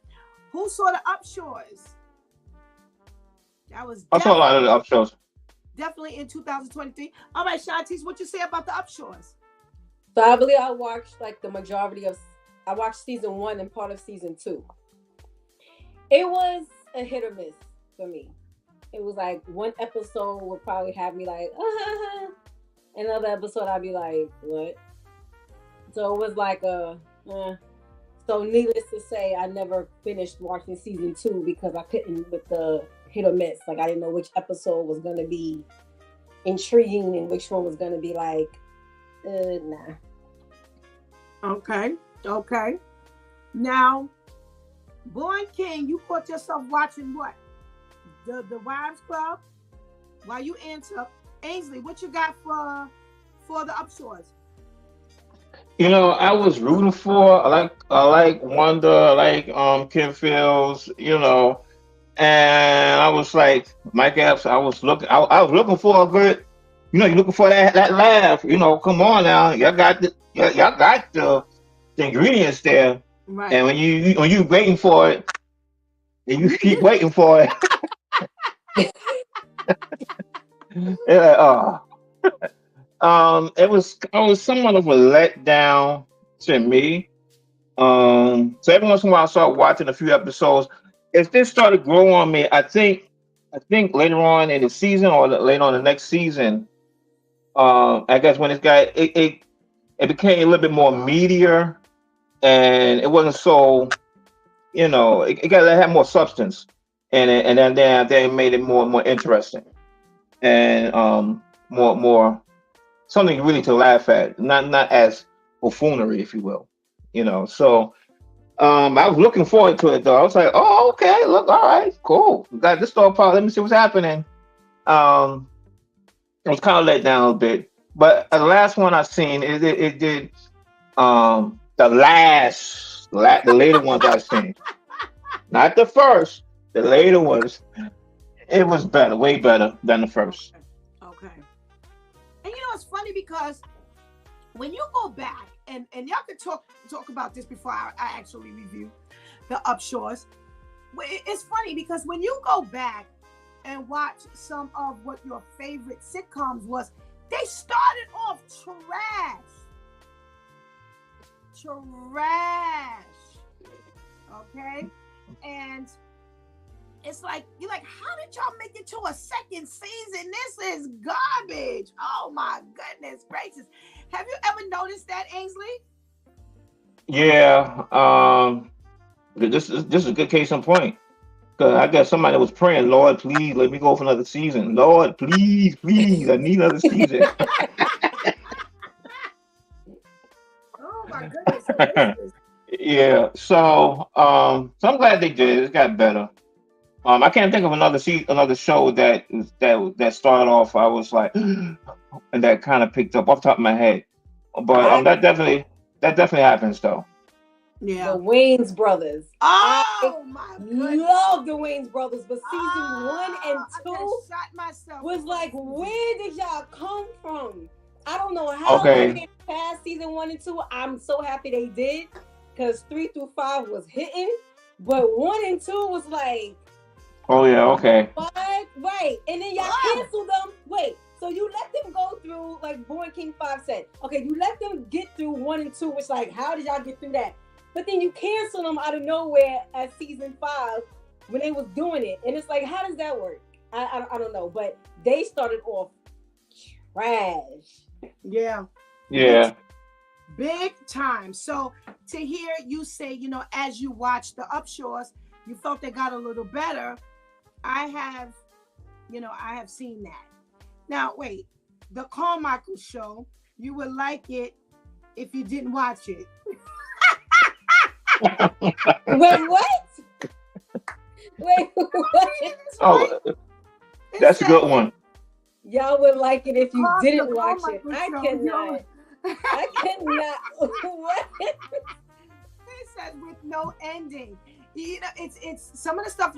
who saw the Upshores? That was I saw a lot of the Upshores. Definitely in 2023. All right, Shontyce, what you say about the Upshores? So I believe I watched like the majority of. I watched season 1 and part of season 2. It was a hit or miss for me. It was like one episode would probably have me like, another episode I'd be like, what? So it was like so needless to say, I never finished watching season 2 because I couldn't with the hit or miss. Like I didn't know which episode was going to be intriguing and which one was going to be like, nah. Okay. Now, Born King, you caught yourself watching what? The Wives Club? While you answer, Ainsley, what you got for the Upshores? You know, I was rooting for. I like Wanda. I like Kim Fields. You know, and I was like Mike Epps. I was looking for a good. You know, you're looking for that laugh. You know, come on now, y'all got the ingredients there. Right. And when you waiting for it, and you keep waiting for it. Yeah, it was somewhat of a letdown to me. So every once in a while I started watching a few episodes. If this started growing on me, I think later on in the season or later on the next season, I guess when it became a little bit more meatier and it wasn't so, you know, it got to have more substance and then they made it more interesting and more something really to laugh at, not as buffoonery, if you will, you know. So I was looking forward to it though. I was like, oh, okay, look, all right, cool. Got this store part. Let me see what's happening. I was kind of let down a little bit, but the last one I've seen, it did. The later ones I've seen, not the first, The later ones, it was better, way better than the first. Okay. And it's funny because when you go back and y'all could talk about this before I actually review the Upshaw's. It's funny because when you go back and watch some of what your favorite sitcoms was, they started off trash. Okay? And it's like, you're like, how did y'all make it to a second season? This is garbage. Oh my goodness gracious. Have you ever noticed that, Ainsley? Yeah. This is a good case in point. Cause I got somebody that was praying, Lord, please let me go for another season. Lord, please, please, I need another season. Oh my goodness gracious. Yeah. So I'm glad they did. It got better. I can't think of another show that started off. I was like, and that kind of picked up off the top of my head. But that definitely happens though. Yeah. The Wayans brothers. Oh my goodness. Love the Wayans brothers, but season 1 and 2 shot myself was like, where did y'all come from? I don't know how Okay. they came past season 1 and 2. I'm so happy they did, because 3 through 5 was hitting, but 1 and 2 was like, Oh yeah, okay. what? Right. And then y'all canceled them. Wait, so you let them go through, like Born King 5 said, okay, you let them get through 1 and 2, which like, how did y'all get through that? But then you cancel them out of nowhere at season 5 when they was doing it. And it's like, how does that work? I don't know. But they started off trash. Yeah. Yeah. Big time. So to hear you say, as you watch the Upshaws, you felt they got a little better. I have seen that. Now, wait, the Carmichael show, you would like it if you didn't watch it. Wait, what? Wait, what? Oh, that's a good one. Y'all would like it if you didn't watch it. Carmichael I show, cannot. I cannot. What? It says with no ending. It's some of the stuff,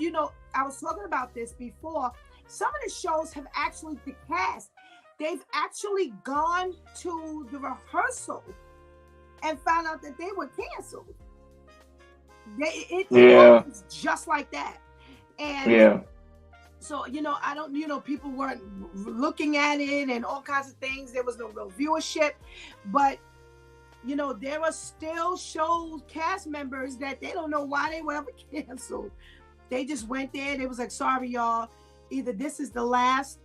I was talking about this before. Some of the shows have actually, the cast, they've actually gone to the rehearsal and found out that they were canceled. It happens just like that. And yeah. So, I don't, people weren't looking at it and all kinds of things. There was no real viewership, but there are still show cast members that they don't know why they were ever canceled. They just went there. They was like, sorry, y'all. Either this is the last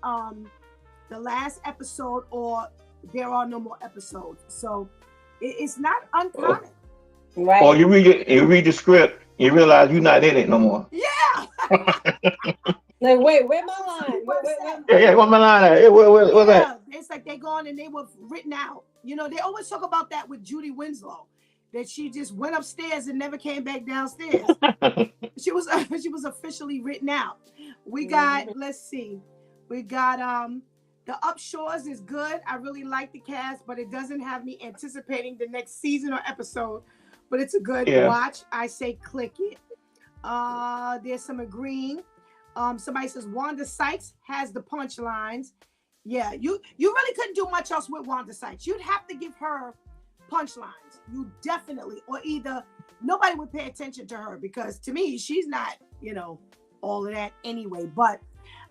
episode, or there are no more episodes. So it's not uncommon. Right. Or you read the script, you realize you're not in it no more. Yeah. Like, wait, where my line? Yeah, where's my line at? What's that? It's like they gone and they were written out. They always talk about that with Judy Winslow, that she just went upstairs and never came back downstairs. She was officially written out. We got, let's see, we got the Upshaws is good. I really like the cast, but it doesn't have me anticipating the next season or episode. But it's a good watch. I say click it. There's some agreeing. Somebody says Wanda Sykes has the punchlines. Yeah, you really couldn't do much else with Wanda Sykes. You'd have to give her punchlines. You definitely, or either nobody would pay attention to her, because to me, she's not, all of that anyway. But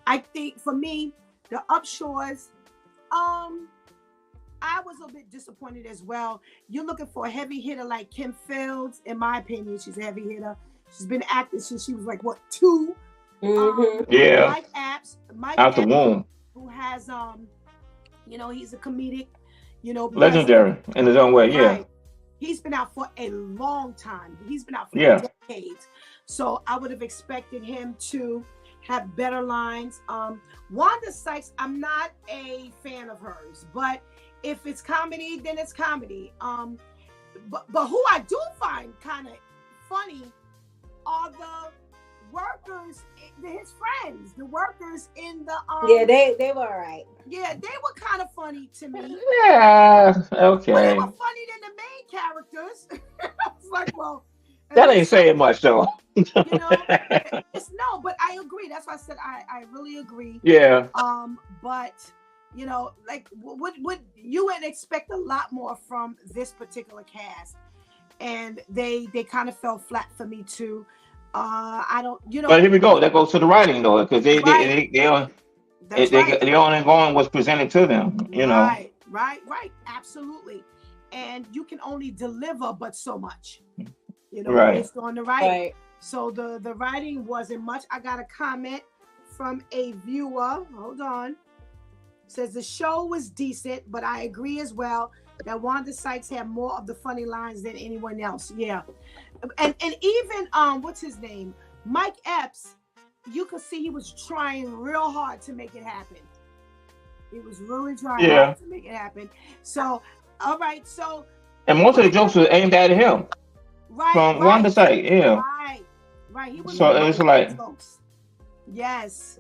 I think for me, the Upshaws, I was a bit disappointed as well. You're looking for a heavy hitter like Kim Fields. In my opinion, she's a heavy hitter. She's been acting since she was like, 2? Yeah. Mike Epps, Out the womb. who has he's a comedic, legendary in his own way. Right. Yeah. He's been out for a long time. He's been out for decades. So I would have expected him to have better lines. Wanda Sykes, I'm not a fan of hers, but if it's comedy, then it's comedy. But who I do find kind of funny are the workers, his friends, the workers in the yeah, they were all right. Yeah, they were kind of funny to me. Yeah, okay. But they were funny than the main characters. I was like, well, that ain't saying much though. You know, it's no, but I agree. That's why I said I really agree. Yeah. But you know, like would you would expect a lot more from this particular cast, and they kind of fell flat for me too. I don't, you But know, here we go. That goes to the writing though, because right. That's right. they only going what's presented to them. You know. Right. Absolutely. And you can only deliver but so much, you know, Right. based on the writing. Right. So the writing wasn't much. I got a comment from a viewer. Hold on. Says the show was decent, but I agree as well that Wanda Sykes had more of the funny lines than anyone else. Yeah. And even what's his name? Mike Epps, you could see he was trying real hard to make it happen. He was really trying hard to make it happen. So, all right. So, And most of the jokes were aimed at him from one side. Yeah. Right. He was So it's like, jokes. Yes.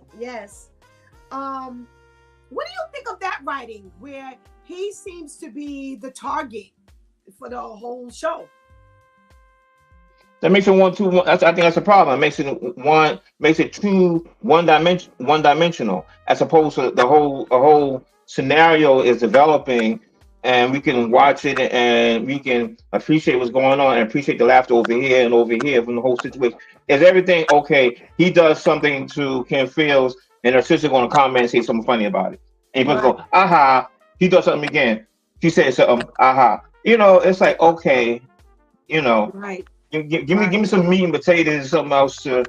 What do you think of that writing where he seems to be the target for the whole show? that makes it I think that's a problem. Makes it too one dimensional, as opposed to a whole scenario is developing, and we can watch it and we can appreciate what's going on and appreciate the laughter over here from the whole situation. Is everything okay? He does something to Kim Fields, and her sister going to comment and say something funny about it, and you go, aha. He does something again. She says something, aha. You know, it's like, okay, you know. Right. Give me some meat and potatoes, something else to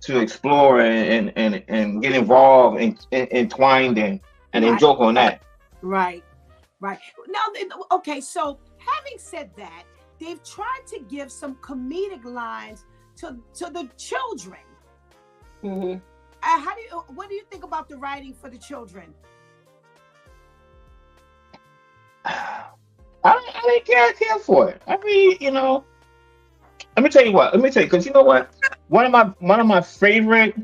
explore and get involved and entwined in, and then joke on that. Right. Now, okay. So having said that, they've tried to give some comedic lines to the children. Mm-hmm. What do you think about the writing for the children? I didn't care for it. I mean, you know. Let me tell you, because you know what? One of my favorite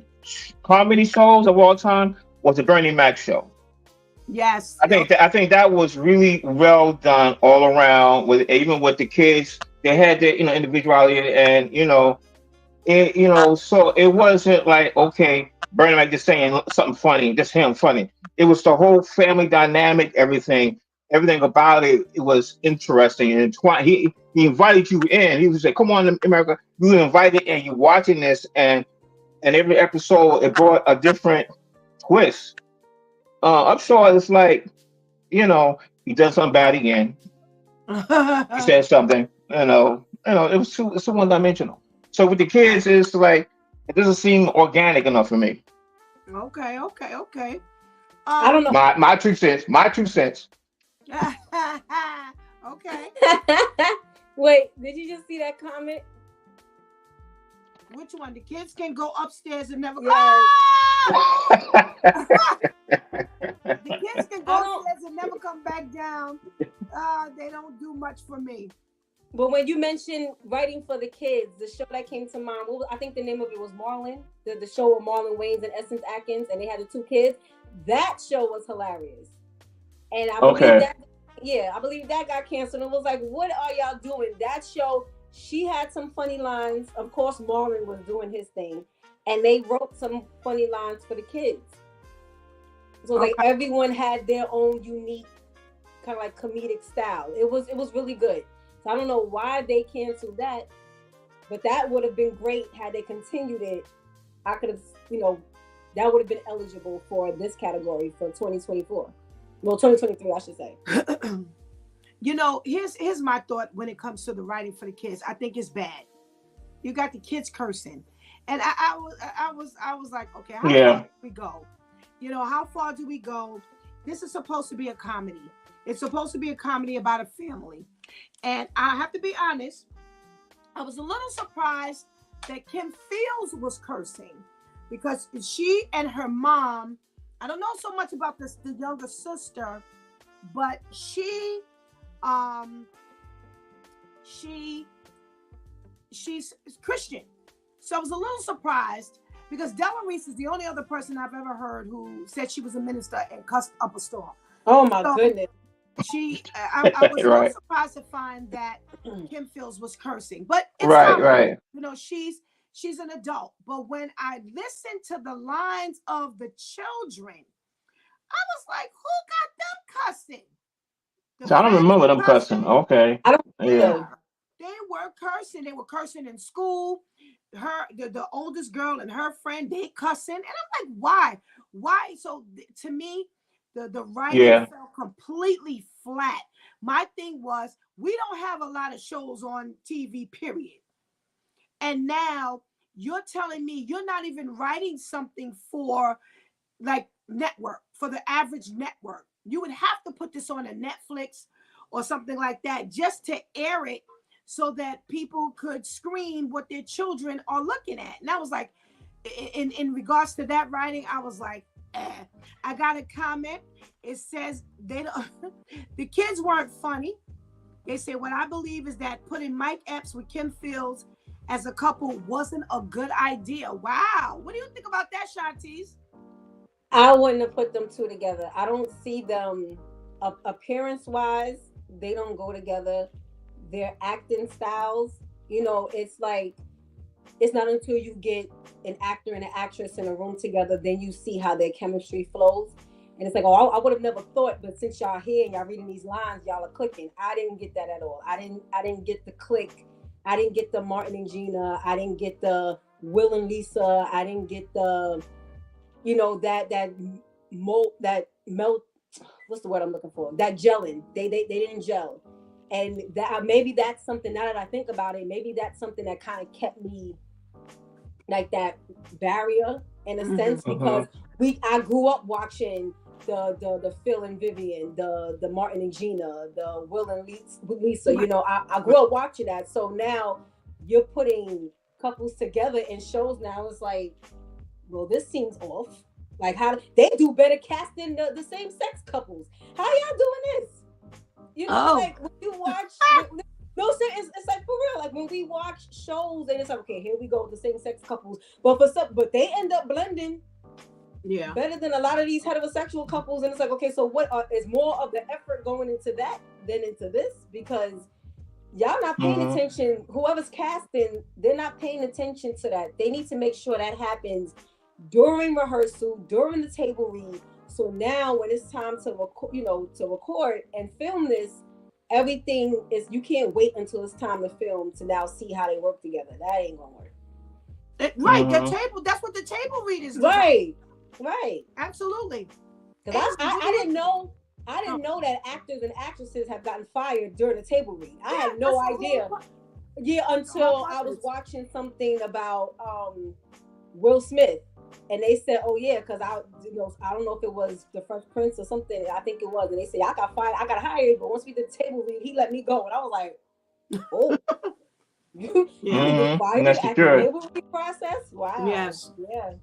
comedy shows of all time was the Bernie Mac show. Yes. I think that was really well done all around. Even with the kids, they had their individuality, and so it wasn't like, okay, Bernie Mac just saying something funny, just him funny. It was the whole family dynamic, everything about it. It was interesting, and he invited you in. He was like, "Come on, America, you invited, and you watching this, and every episode it brought a different twist." I'm sure it's like, he done something bad again. He said something, it was too one dimensional. So with the kids, it's like it doesn't seem organic enough for me. Okay. I don't know. My 2 cents. Okay. Wait, did you just see that comment? Which one? The kids can go upstairs and never. Yeah. The kids can go upstairs and never come back down. They don't do much for me. But when you mentioned writing for the kids, the show that came to mind, I think the name of it was Marlon, the show with Marlon Wayans and Essence Atkins, and they had the 2 kids. That show was hilarious. And I believe that got canceled. It was like, what are y'all doing? That show, she had some funny lines. Of course, Marlon was doing his thing. And they wrote some funny lines for the kids. So like everyone had their own unique kind of like comedic style. It was really good. So I don't know why they canceled that, but that would have been great had they continued it. I could have, that would have been eligible for this category for 2024. Well, 2023, I should say. Here's my thought when it comes to the writing for the kids. I think it's bad. You got the kids cursing, and I was like, okay, how far do we go? How far do we go? This is supposed to be a comedy. It's supposed to be a comedy about a family. And I have to be honest, I was a little surprised that Kim Fields was cursing, because she and her mom, I don't know so much about the younger sister, but she's Christian. So I was a little surprised, because Della Reese is the only other person I've ever heard who said she was a minister and cussed up a storm. Oh my goodness. I was so Right. surprised to find that Kim Fields was cursing, but it's Right. fine. Right. You know, she's an adult. But when I listened to the lines of the children, I was like, who got them cussing? The So I don't feds remember them cussing. cussing. Okay. I don't Yeah. Yeah, either. they were cursing. They were cursing in school. The oldest girl and her friend, they cussing, and I'm like, why? So to me, the writing Yeah. fell completely flat. My thing was, we don't have a lot of shows on TV, period. And now you're telling me you're not even writing something for like network, for the average network. You would have to put this on a Netflix or something like that just to air it so that people could screen what their children are looking at. And I was like, in regards to that writing, I was like, eh. I got a comment. It says they don't the kids weren't funny. They say what I believe is that putting Mike Epps with Kim Fields as a couple wasn't a good idea. Wow. What do you think about that, Shontyce? I wouldn't have put them two together. I don't see them appearance wise. They don't go together. Their acting styles, it's like it's not until you get an actor and an actress in a room together, then you see how their chemistry flows. And it's like, oh, I would have never thought, but since y'all here and y'all reading these lines, y'all are clicking. I didn't get that at all. I didn't get the click. I didn't get the Martin and Gina. I didn't get the Will and Lisa. I didn't get the, that melt. What's the word I'm looking for? That gelling. They didn't gel, and that maybe that's something. Now that I think about it, maybe that's something that kind of kept me like that barrier in a sense, because I grew up watching the Phil and Vivian, the Martin and Gina, the Will and Lisa. I grew up watching that. So now you're putting couples together in shows. Now it's like, well, this seems off. Like, how they do better casting the same sex couples. How y'all doing this? Like when you watch. No, it's like for real. Like when we watch shows and it's like, okay, here we go, the same sex couples. But they end up blending. Yeah. Better than a lot of these heterosexual couples. And it's like, okay, so what is more of the effort going into that than into this? Because y'all not paying attention. Whoever's casting, they're not paying attention to that. They need to make sure that happens during rehearsal, during the table read. So now when it's time to record and film this, everything is, you can't wait until it's time to film to now see how they work together. That ain't gonna work. Right, the table, that's what the table read is. Right. Absolutely. Because I didn't know that actors and actresses have gotten fired during the table read. I had no idea. Yeah, until I was watching something about Will Smith. And they said, oh yeah, because I don't know if it was the Fresh Prince or something. I think it was. And they said, I got fired, I got hired, but once we did the table read, he let me go. And I was like, oh, you were fired at the table read process? Wow. Yes. Yeah.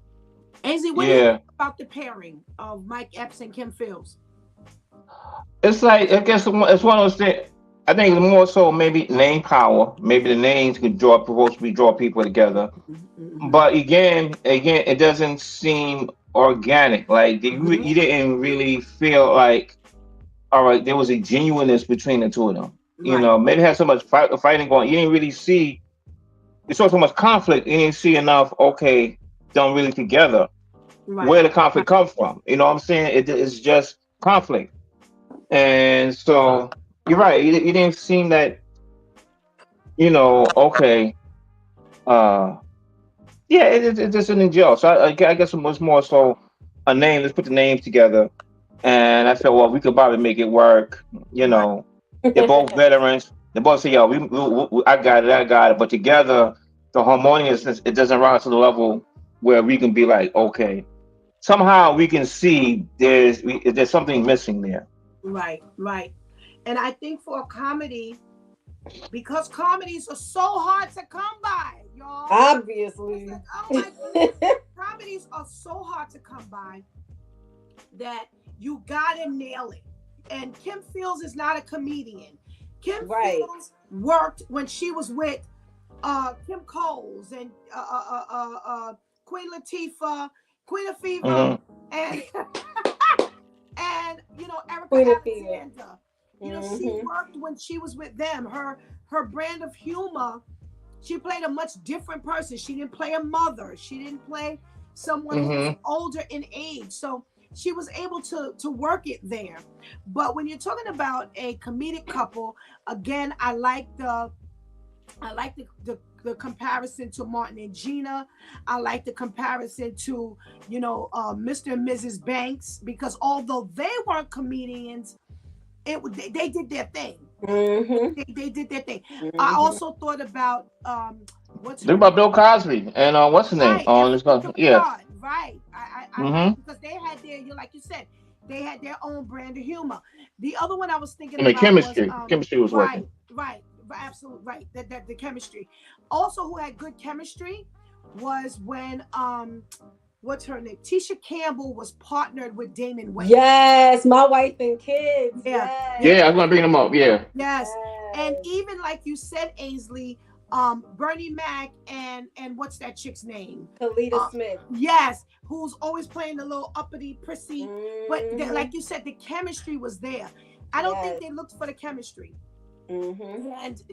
Ainsley, what do you think about the pairing of Mike Epps and Kim Fields? It's like, I guess it's one of those things. I think it's more so maybe name power. Maybe the names could draw people together. But again, it doesn't seem organic. Like you didn't really feel like, all right, there was a genuineness between the two of them. Right. Maybe had so much fighting going. You didn't really see. You saw so much conflict. You didn't see enough. Okay, done really together. Right. Where the conflict come from? You know what I'm saying? It's just conflict. And so you're right. You didn't seem that. Okay. Uh, Yeah, it just didn't gel. So I guess it was more so a name. Let's put the names together, and I said, well, we could probably make it work. Right. They're both veterans. They both say, yo, I got it. But together, the harmoniousness, it doesn't rise to the level where we can be like, okay, somehow we can see there's something missing there. Right. And I think for a comedy, because comedies are so hard to come by, y'all. Obviously. Like, oh my goodness. Comedies are so hard to come by that you gotta nail it. And Kim Fields is not a comedian. Kim Fields worked when she was with Kim Coles and Queen Latifah, Queen Latifah, and and Erica Alexander. She Mhm. worked when she was with them. Her brand of humor, she played a much different person. She didn't play a mother. She didn't play someone who was Mm-hmm. older in age. So she was able to work it there. But when you're talking about a comedic couple, again, I like the comparison to Martin and Gina. I like the comparison to, Mr. and Mrs. Banks, because although they weren't comedians, they did their thing. Mhm. They did their thing. I Mhm. also thought about what's Think her about name? Bill Cosby and what's his name? Right, and Let's Felicia go. Yeah. Rashad. Right. I like, Mm-hmm. because they had their, like you said, they had their own brand of humor. The other one I was thinking I mean, about was chemistry was working. right, absolutely right. That the chemistry. Also, who had good chemistry was when what's her name? Tisha Campbell was partnered with Damon Wayans. Yes, my wife and kids. Yeah, yeah, Yeah, I Yes. was gonna bring them up. Yeah. yes. And Yes. even like you said, Ainsley, Bernie Mac and what's that chick's name? Kalita Uh, Smith. yes, who's always playing the little uppity prissy. But Mhm. like you said, the chemistry was there. I don't think Yes. they looked for the chemistry. Mhm. And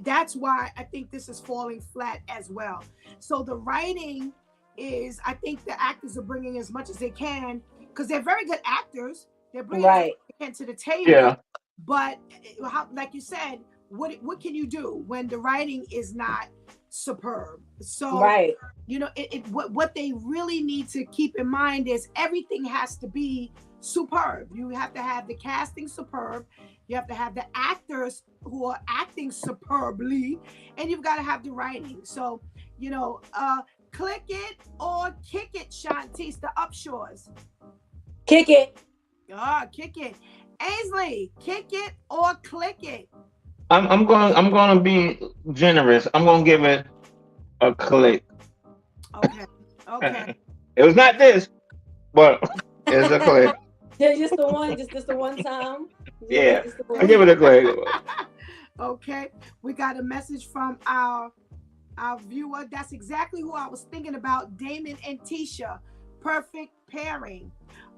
that's why I think this is falling flat as well. So the writing is, I think the actors are bringing as much as they can, because they're very good actors. They're bringing as much Right. as they can to the table. Yeah. But like you said, what can you do when the writing is not superb? So Right. what they really need to keep in mind is everything has to be superb. You have to have the casting superb, you have to have the actors who are acting superbly, and you've got to have the writing. So click it or kick it, Shontyce, the Upshores. Kick it. Kick it. Ainsley, kick it or click it. I'm gonna be generous. I'm gonna give it a click. Okay. Okay. It was not this, but it's a click. Just the one. Just the one time. Yeah, Just the I one give it a time. click. Okay. We got a message from our viewer. That's exactly who I was thinking about. Damon and Tisha. Perfect pairing.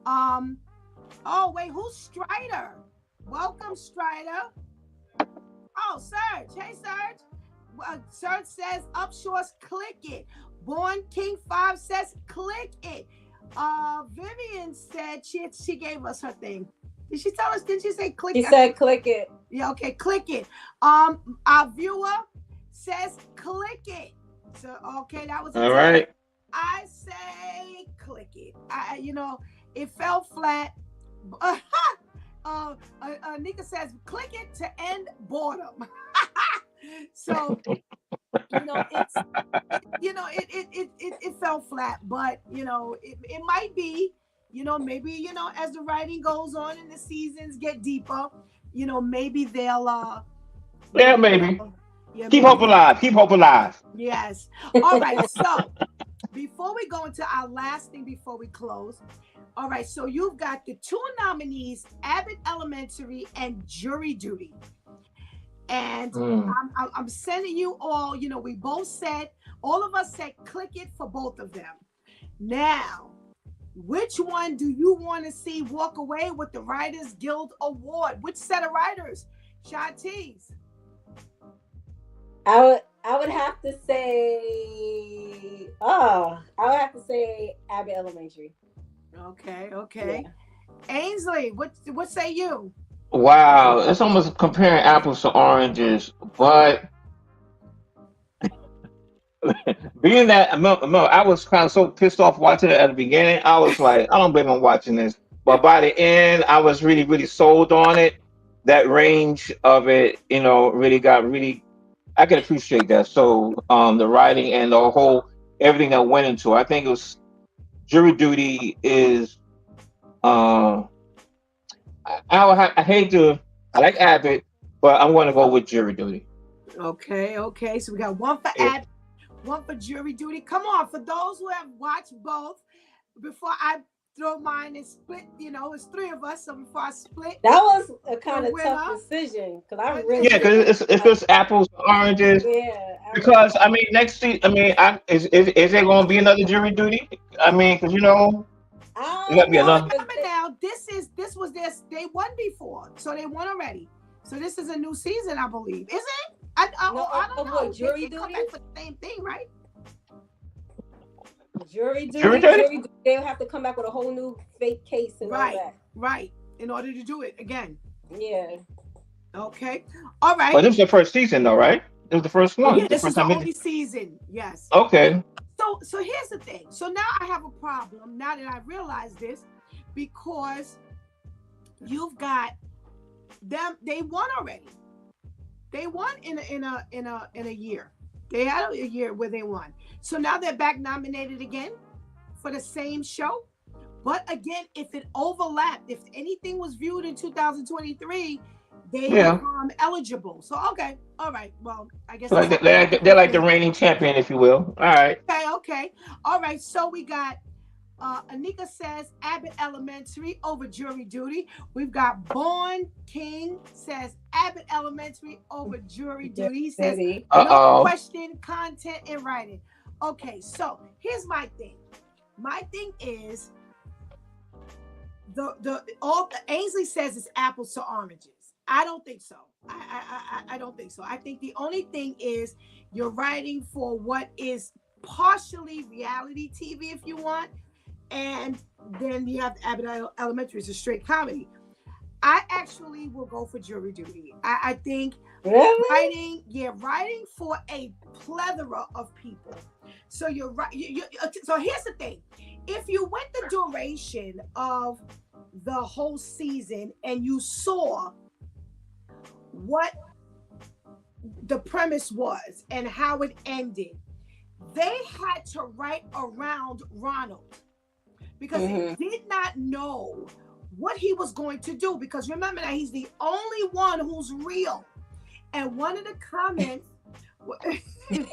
Um, oh wait, who's Strider? Welcome, Strider. Oh, Serge. Hey, Serge. Serge says Upshaw's click it. Born King 5 says click it. Vivian said she gave us her thing. Did she tell us? Did she say click He it? said, "Click it." Yeah, okay, click it. Our viewer says click it. So okay, that was a All tie. right. I say click it. It fell flat. Nika says click it to end boredom. So it fell flat, but it might be, maybe, as the writing goes on and the seasons get deeper, maybe Yeah, maybe. yeah, Keep maybe hope alive. Keep hope alive. yes. All right, so before we go into our last thing before we close, all right, so you've got the two nominees, Abbott Elementary and Jury Duty. And Mm. I'm sending you all, we both said, all of us said click it for both of them. Now, which one do you want to see walk away with the Writers Guild Award? Which set of writers? Shontyce. I would have to say. Oh, I would have to say Abbott Elementary. Okay. Yeah. Ainsley, what say you? Wow, it's almost comparing apples to oranges, but being that I was kind of so pissed off watching it at the beginning. I was like, I don't blame him watching this. But by the end, I was really, really sold on it. That range of it, really got really. I can appreciate that. So, the writing and the whole everything that went into it. I think it was jury duty is. Uh, I hate to. I like Abbott, but I'm going to go with jury duty. Okay. So we got one for Yeah. Abbott, one for Jury Duty. Come on, for those who have watched both, before I throw mine and split, it's three of us. So before I split That was a the kind of tough winner, decision because I really Yeah, because it's like. just apples to oranges. Yeah, I really. Because I mean, next season, I mean, is there going to be another jury duty? I mean, because I it got to don't be know another. because remember now, this was this they won before, so they won already. So this is a new season, I believe. Is it? No, I don't know. what, jury They come duty? back for the same thing, right? Jury Jury duty? duty. They'll have to come back with a whole new fake case and all Right, that. right. In order to do it again. Yeah. Okay. All right. But this was the first season, though, right? It was the first one. Yeah, The this first is the time only season. Yes. Okay. So here's the thing. So now I have a problem. Now that I realize this, because you've got them. They won already. They won in a year. They had a year where they won. So now they're back nominated again for the same show. But again, if it overlapped, if anything was viewed in 2023, they become eligible. So okay, all right. Well, I guess Like they're like the reigning champion, if you will. All right. Okay. All right. So we got Anika says Abbott Elementary over Jury Duty. We've got Born King says Abbott Elementary over Jury Duty. He says no question, content and writing. Okay, so here's my thing. My thing is all Ainsley says is apples to oranges. I don't think so. I don't think so. I think the only thing is you're writing for what is partially reality TV, if you want, and then you have Abbott Elementary, it's a straight comedy. I actually will go for Jury Duty. I think writing for a plethora of people. So you're right. So here's the thing: if you went the duration of the whole season and you saw what the premise was and how it ended, they had to write around Ronald because they did not know what he was going to do, because remember that he's the only one who's real. And one of the comments look at the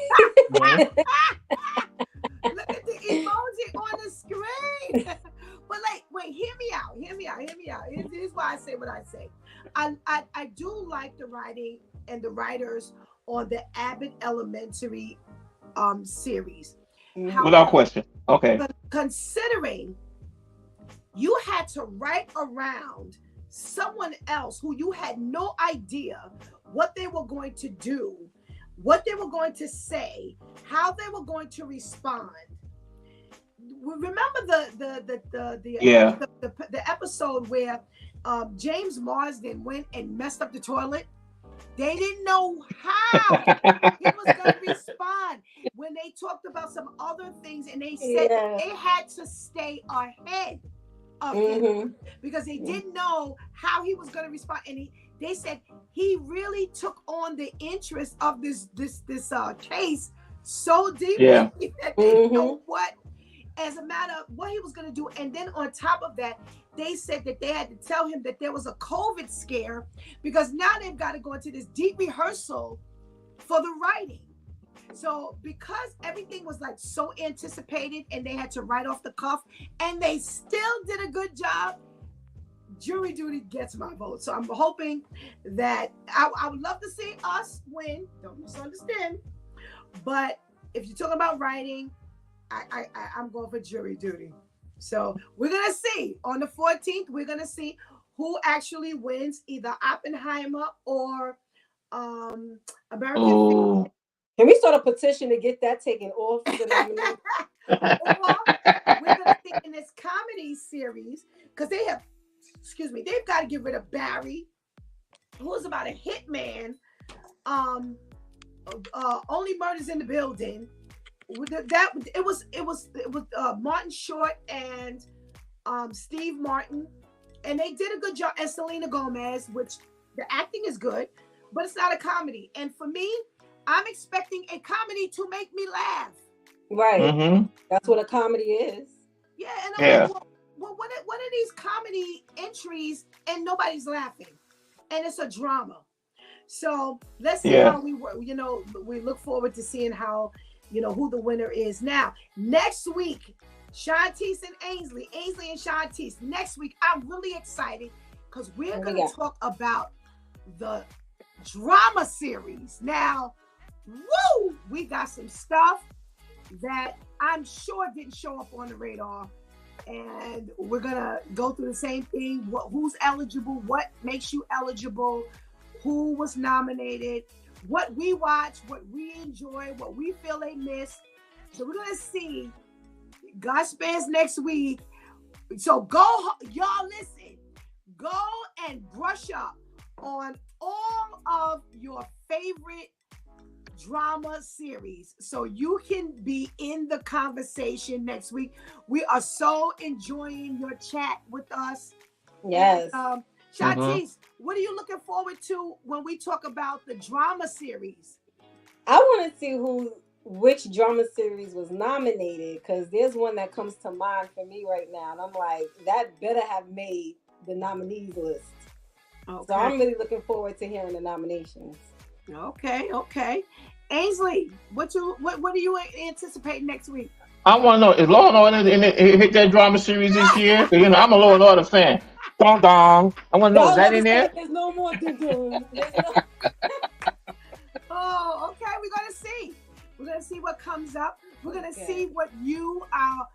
emoji on the screen. But like, wait, hear me out. Here's why I say what I say. I do like the writing and the writers on the Abbott Elementary series. Without question. Okay. But considering you had to write around someone else who you had no idea what they were going to do, what they were going to say, how they were going to respond. Remember the episode where James Marsden went and messed up the toilet? They didn't know how he was going to respond when they talked about some other things, and they said that they had to stay ahead of him because they didn't know how he was going to respond. And they said he really took on the interest of this case so deeply that they didn't know what, as a matter of what he was going to do. And then on top of that, they said that they had to tell him that there was a COVID scare, because now they've got to go into this deep rehearsal for the writing. So because everything was like so anticipated and they had to write off the cuff, and they still did a good job, Jury Duty gets my vote. So I'm hoping that I would love to see us win. Don't misunderstand. But if you're talking about writing, I'm going for Jury Duty. So we're going to see on the 14th, we're going to see who actually wins, either Oppenheimer or American. Can we start a petition to get that taken off the nominee? Or we're going to see in this comedy series, because they've got to get rid of Barry, who's about a hitman. Only Murders in the Building. It was Martin Short and Steve Martin, and they did a good job. And Selena Gomez, which the acting is good, but it's not a comedy. And for me, I'm expecting a comedy to make me laugh. Right. That's what a comedy is. Yeah, and I'm like, well, what are these comedy entries and nobody's laughing, and it's a drama. So let's see how we work. We look forward to seeing how. Who the winner is. Now, next week, Shontyce and Ainsley and Shontyce. Next week, I'm really excited because we're going to talk about the drama series. Now, we got some stuff that I'm sure didn't show up on the radar. And we're going to go through the same thing. Who's eligible? What makes you eligible? who was nominated, what we watched, what we enjoy, what we feel they missed. So we're gonna see God Spares next week. So y'all listen, go and brush up on all of your favorite drama series so you can be in the conversation next week. We are so enjoying your chat with us. Yes. And, Shontyce, what are you looking forward to when we talk about the drama series? I want to see which drama series was nominated, because there's one that comes to mind for me right now, and I'm like, that better have made the nominees list. Okay. So I'm really looking forward to hearing the nominations. Okay. Ainsley, what do you anticipate next week? I want to know, is Law and Order hit that drama series this year? You know, I'm a Law and Order fan. Dong dong. I want to know, is that in there? There's no more doom. Oh, okay. We're gonna see. We're gonna see what comes up. We're gonna see what you, our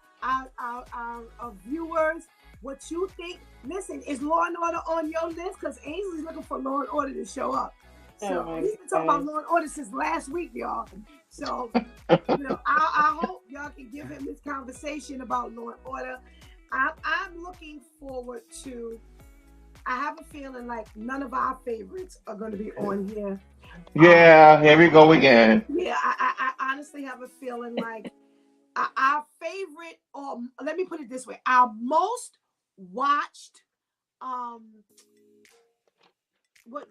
viewers, what you think. Listen, is Law and Order on your list? Because Ainsley's looking for Law and Order to show up. So we've been talking about Law and Order since last week, y'all. So I hope y'all can give him this conversation about Law and Order. I'm looking forward to. I have a feeling like none of our favorites are going to be on here. Yeah, here we go again. Yeah, I honestly have a feeling like our favorite, or let me put it this way, our most watched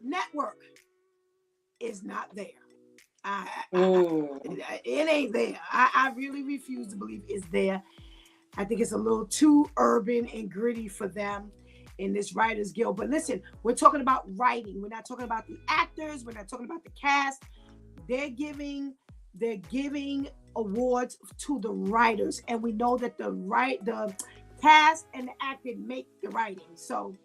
network is not there. It ain't there. I really refuse to believe it's there. I think it's a little too urban and gritty for them in this Writers Guild. But listen, we're talking about writing. We're not talking about the actors. We're not talking about the cast. They're giving awards to the writers, and we know that the cast and the acting make the writing. So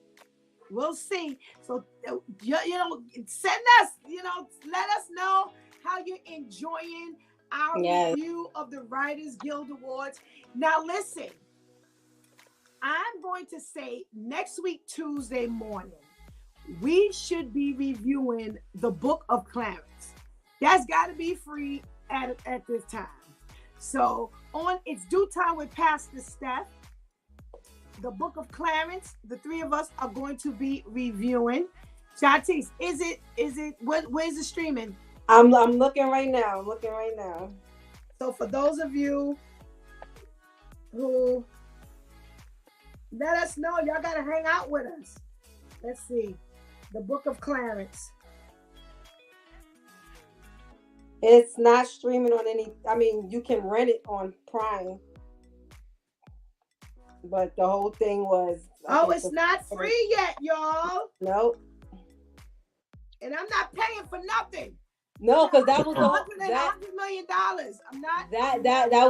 we'll see. So send us, let us know how you're enjoying our review of the Writers Guild Awards. Now listen, I'm going to say next week, Tuesday morning, we should be reviewing the Book of Clarence. That's got to be free at this time. So on It's Due Time with Pastor Steph, the Book of Clarence, the three of us are going to be reviewing. Shontyce, is it where's the streaming? I'm looking right now. So for those of you who let us know, y'all gotta hang out with us. Let's see. The Book of Clarence. It's not streaming on any. I mean, you can rent it on Prime, but the whole thing was. It's not free yet, y'all. Nope. And I'm not paying for nothing. No, because that was $100 million. I'm not. That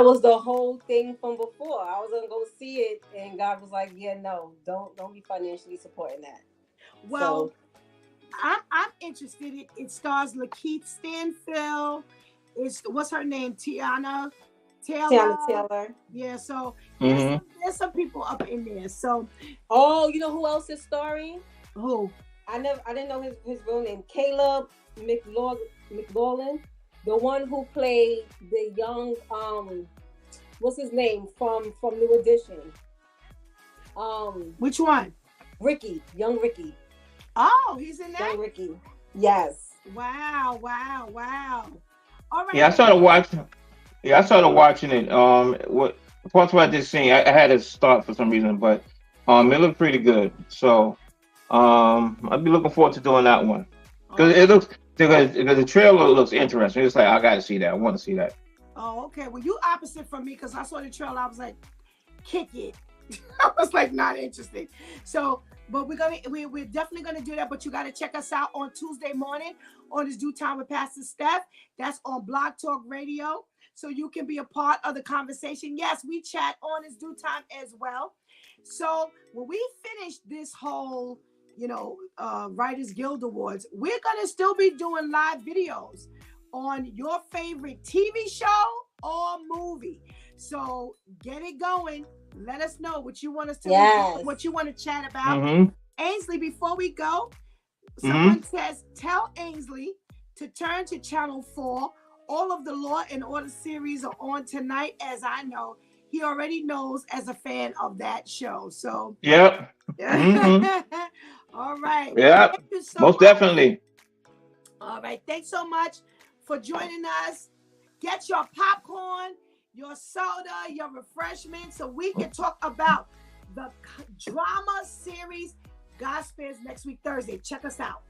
was the whole thing from before. I was gonna go see it, and God was like, "Yeah, no, don't be financially supporting that." Well. So, I'm interested. It stars Lakeith Stanfield. What's her name? Tiana Taylor. Yeah. So there's some people up in there. So. Oh, you know who else is starring? Who? I didn't know his real name. Caleb McLaughlin, the one who played the young what's his name from New Edition? Which one? Young Ricky. Oh, he's in that? Young Ricky. Yes. Wow. All right. Yeah, I started watching it. What parts what I just seen, I had to start for some reason, but it looked pretty good. So I'd be looking forward to doing that one. Because the trailer looks interesting. It's like I gotta see that. I want to see that. Oh, okay. Well, you opposite from me, because I saw the trailer. I was like, kick it. I was like, not interested. So, but we're definitely gonna do that. But you gotta check us out on Tuesday morning on It's Due Time with Pastor Steph. That's on Blog Talk Radio, so you can be a part of the conversation. Yes, we chat on It's Due Time as well. So when we finish this whole, Writers Guild Awards, we're gonna still be doing live videos on your favorite TV show or movie. So get it going. Let us know what you want us to do, what you want to chat about. Ainsley, before we go, Someone says, tell Ainsley to turn to channel 4. All of the Law and Order series are on tonight, as I know. He already knows as a fan of that show. So, yep. All right. Yep. Thank you so Most much. definitely. All right. Thanks so much for joining us. Get your popcorn, your soda, your refreshments, so we can talk about the drama series God Spares next week, Thursday. Check us out.